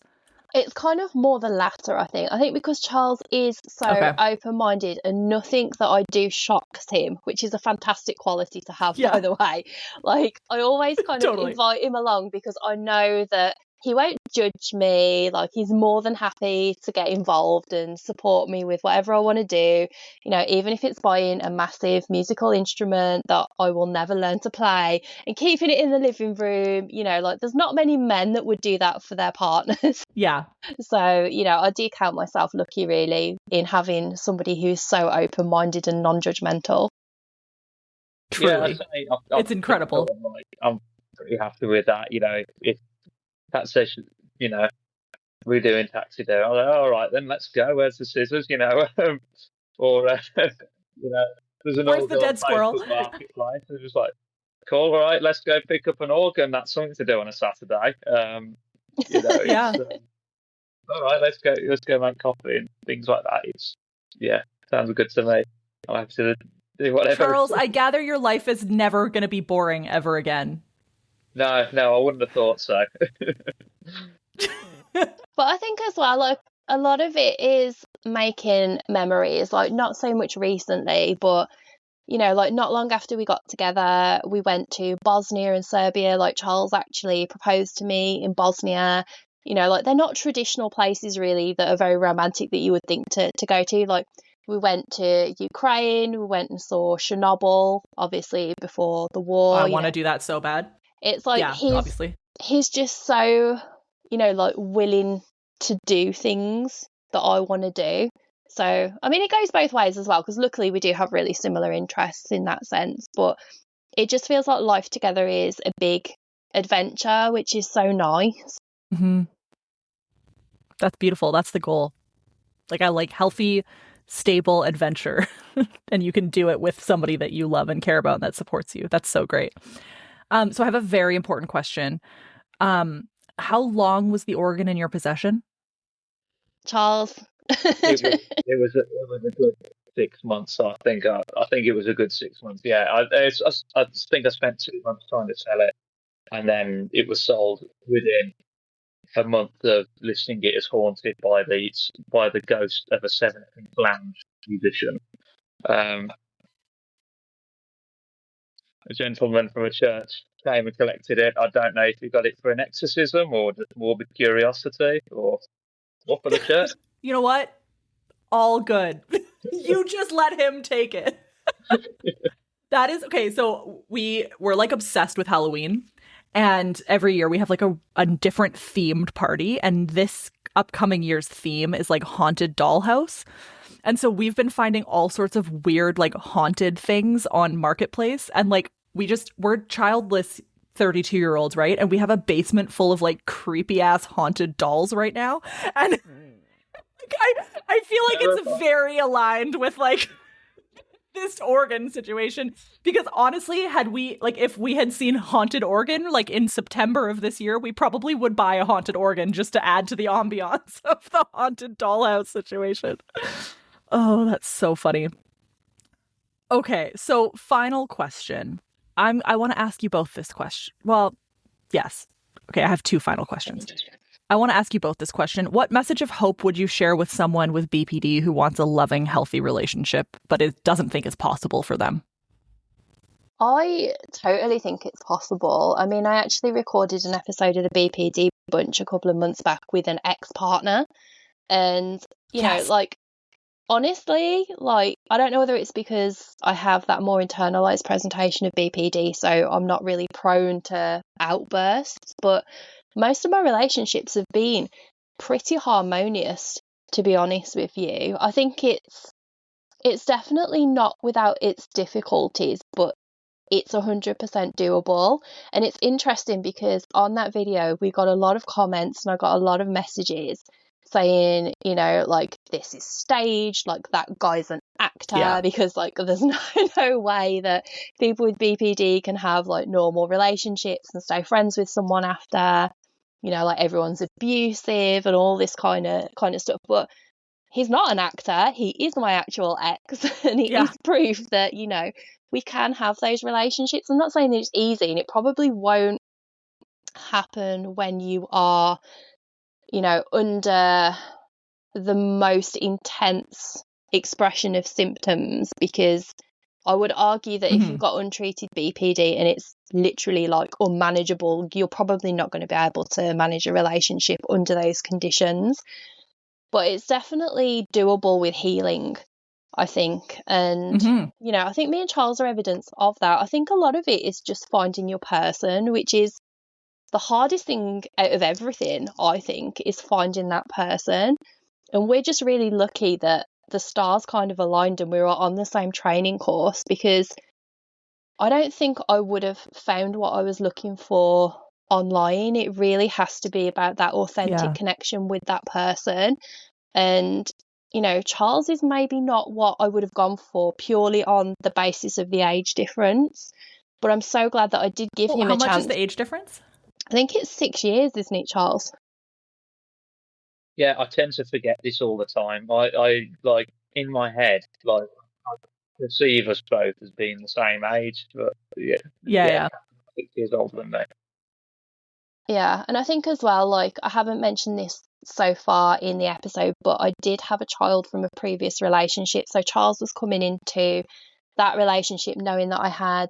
It's kind of more the latter, I think. I think because Charles is so open-minded, and nothing that I do shocks him, which is a fantastic quality to have, by the way. Like, I always kind of invite him along, because I know that he won't judge me. Like, he's more than happy to get involved and support me with whatever I want to do. You know, even if it's buying a massive musical instrument that I will never learn to play and keeping it in the living room. You know, like, there's not many men that would do that for their partners. Yeah. So, you know, I do count myself lucky, really, in having somebody who's so open-minded and non-judgmental. Truly. Yeah, it's incredible. I'm pretty happy with that. You know, if that session, you know, we're doing taxi there. I'm like, all right, then let's go. Where's the scissors? You know, or you know, there's an Where's organ the dead squirrel? marketplace. It's just like, cool, all right, let's go pick up an organ. That's something to do on a Saturday. You know, yeah. All right, let's go make coffee and things like that. Sounds good to me. I'll have to do whatever. Charles, I gather your life is never going to be boring ever again. No, I wouldn't have thought so. But I think as well, like, a lot of it is making memories, like, not so much recently, but, you know, like, not long after we got together, we went to Bosnia and Serbia. Like, Charles actually proposed to me in Bosnia. You know, like, they're not traditional places really that are very romantic that you would think to go to. Like, we went to Ukraine, we went and saw Chernobyl, obviously, before the war. I want to do that so bad. It's like, obviously. He's just so, you know, like, willing to do things that I want to do. So, I mean, it goes both ways as well, because luckily we do have really similar interests in that sense. But it just feels like life together is a big adventure, which is so nice. Mm-hmm. That's beautiful. That's the goal. Like, I like healthy, stable adventure. And you can do it with somebody that you love and care about and that supports you. That's so great. So I have a very important question. How long was the organ in your possession? Charles. it was a good 6 months. I think it was a good 6 months. Yeah, I think I spent 2 months trying to sell it, and then it was sold within a month of listing it as haunted by the ghost of a 7th lounge musician. A gentleman from a church came and collected it. I don't know if he got it for an exorcism or just morbid curiosity or for the church. You know what? All good. You just let him take it. That is okay. So we're like obsessed with Halloween, and every year we have like a different themed party, and this upcoming year's theme is like haunted dollhouse. And so we've been finding all sorts of weird, like, haunted things on Marketplace. And like, we're childless 32-year-olds, right? And we have a basement full of like creepy ass haunted dolls right now. And I feel like it's very aligned with like this organ situation, because honestly, if we had seen haunted organ like in September of this year, we probably would buy a haunted organ just to add to the ambiance of the haunted dollhouse situation. Oh, that's so funny. Okay, so final question. I want to ask you both this question. Well, yes. Okay, I have two final questions. I want to ask you both this question. What message of hope would you share with someone with BPD who wants a loving, healthy relationship, but it doesn't think it's possible for them? I totally think it's possible. I mean, I actually recorded an episode of the BPD Bunch a couple of months back with an ex-partner. And, you know, like, honestly, like, I don't know whether it's because I have that more internalized presentation of BPD, so I'm not really prone to outbursts, but most of my relationships have been pretty harmonious, to be honest with you. I think it's definitely not without its difficulties, but it's 100% doable. And it's interesting because on that video, we got a lot of comments and I got a lot of messages saying, you know, like, this is staged, like, that guy's an actor, because like there's no way that people with BPD can have like normal relationships and stay friends with someone after, you know, like, everyone's abusive and all this kind of stuff. But he's not an actor, he is my actual ex, and it is proof that, you know, we can have those relationships. I'm not saying that it's easy, and it probably won't happen when you are, you know, under the most intense expression of symptoms, because I would argue that if you've got untreated BPD and it's literally like unmanageable, you're probably not going to be able to manage a relationship under those conditions. But it's definitely doable with healing, I think. And, you know, I think me and Charles are evidence of that. I think a lot of it is just finding your person, which is the hardest thing out of everything, I think, is finding that person. And we're just really lucky that the stars kind of aligned and we were on the same training course, because I don't think I would have found what I was looking for online. It really has to be about that authentic connection with that person. And, you know, Charles is maybe not what I would have gone for purely on the basis of the age difference. But I'm so glad that I did give him a chance. How much is the age difference? I think it's 6 years, isn't it, Charles? Yeah, I tend to forget this all the time. I like, in my head, like, I perceive us both as being the same age, but yeah. 6 years older than me. Yeah, and I think as well, like, I haven't mentioned this so far in the episode, but I did have a child from a previous relationship. So Charles was coming into that relationship knowing that I had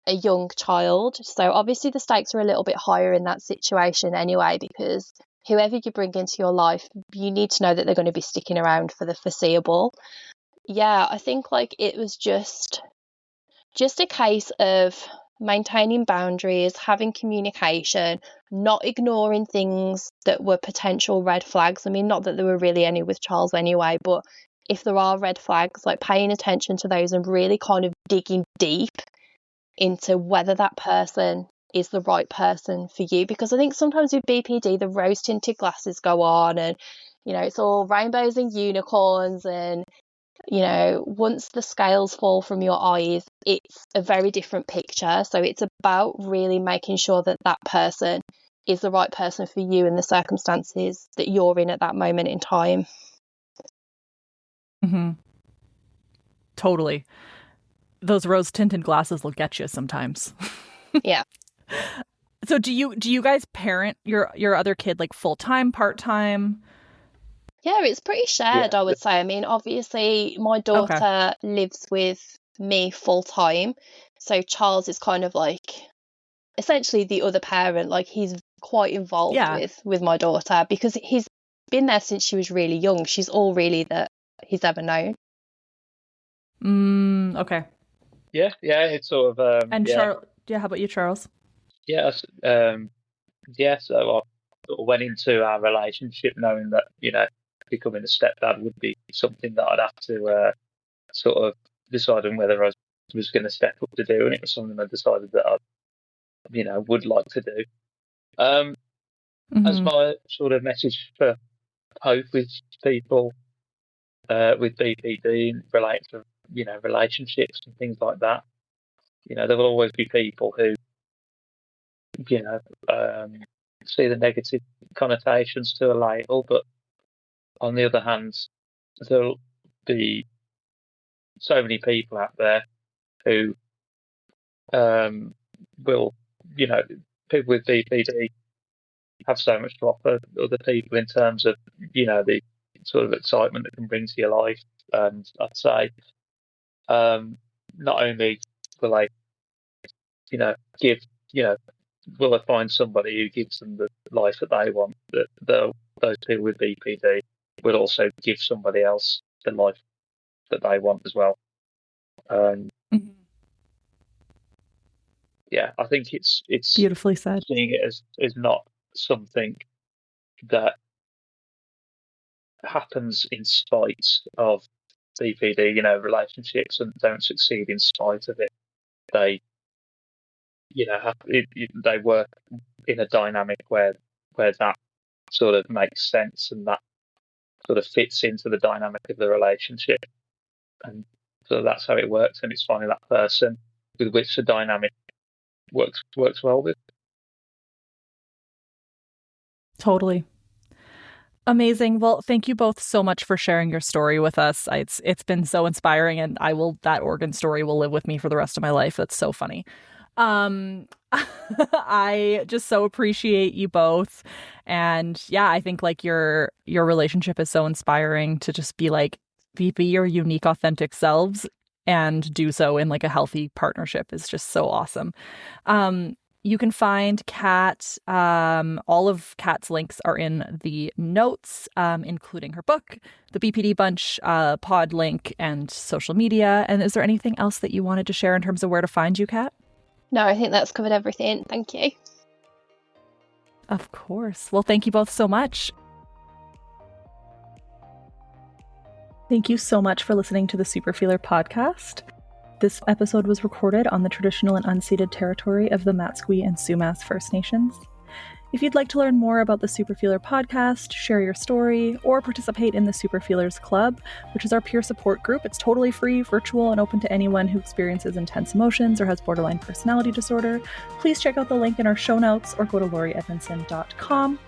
a young child. So obviously the stakes are a little bit higher in that situation anyway, because whoever you bring into your life, you need to know that they're going to be sticking around for the foreseeable. Yeah, I think like it was just a case of maintaining boundaries, having communication, not ignoring things that were potential red flags. I mean, not that there were really any with Charles anyway, but if there are red flags, like paying attention to those and really kind of digging deep into whether that person is the right person for you. Because I think sometimes with BPD, the rose tinted glasses go on and, you know, it's all rainbows and unicorns, and you know, once the scales fall from your eyes, it's a very different picture. So it's about really making sure that that person is the right person for you in the circumstances that you're in at that moment in time. Totally. Those rose tinted glasses will get you sometimes. Yeah. So do you guys parent your other kid like full time, part time? Yeah, it's pretty shared, I would say. I mean, obviously, my daughter lives with me full time. So Charles is kind of like essentially the other parent. Like, he's quite involved with my daughter because he's been there since she was really young. She's all really that he's ever known. Okay. Yeah, it's sort of and Charles, how about you, Charles? Yeah, so I sort of went into our relationship knowing that, you know, becoming a stepdad would be something that I'd have to sort of decide on whether I was going to step up to do, and it was something I decided that I, you know, would like to do. As my sort of message for hope with people with BPD and relate to, you know, relationships and things like that, you know, there will always be people who, you know, see the negative connotations to a label, but on the other hand, there'll be so many people out there who will, you know, people with BPD have so much to offer other people in terms of, you know, the sort of excitement it can bring to your life. And I'd say not only will I, you know, give, you know, will I find somebody who gives them the life that they want, that those people with BPD will also give somebody else the life that they want as well. Yeah, I think it's beautifully said. Seeing it as not something that happens in spite of BPD, you know, relationships and don't succeed in spite of it. They, you know, they work in a dynamic where that sort of makes sense and that sort of fits into the dynamic of the relationship. And so that's how it works, and it's finding that person with which the dynamic works well with. Totally. Amazing. Well, thank you both so much for sharing your story with us. It's been so inspiring, and that organ story will live with me for the rest of my life. That's so funny. I just so appreciate you both. And yeah, I think like your relationship is so inspiring to just be your unique, authentic selves and do so in like a healthy partnership is just so awesome. You can find Kat, all of Kat's links are in the notes, including her book, the BPD Bunch pod link, and social media. And is there anything else that you wanted to share in terms of where to find you, Kat? No, I think that's covered everything. Thank you. Of course. Well, thank you both so much. Thank you so much for listening to the Superfeeler podcast. This episode was recorded on the traditional and unceded territory of the Matsqui and Sumas First Nations. If you'd like to learn more about the Superfeeler podcast, share your story, or participate in the Superfeelers Club, which is our peer support group, it's totally free, virtual, and open to anyone who experiences intense emotions or has borderline personality disorder, please check out the link in our show notes or go to laurieedmondson.com.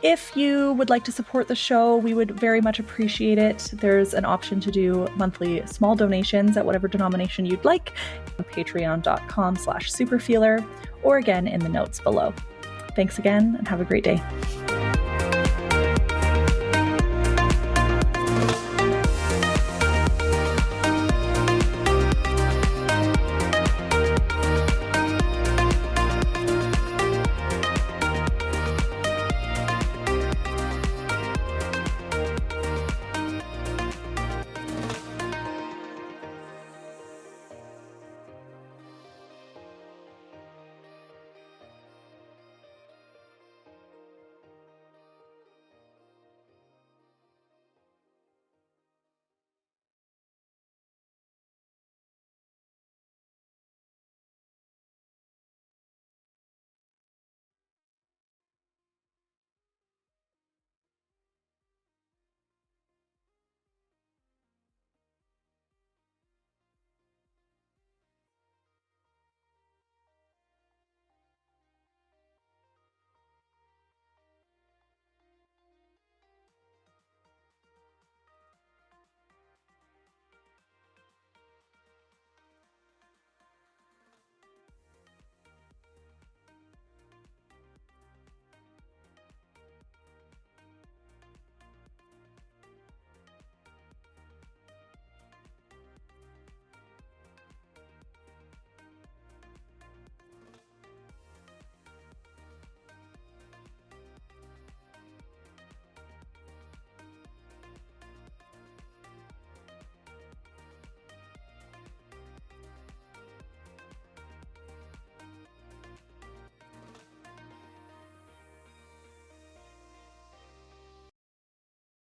If you would like to support the show, we would very much appreciate it. There's an option to do monthly small donations at whatever denomination you'd like on patreon.com/superfeeler, or again in the notes below. Thanks again and have a great day.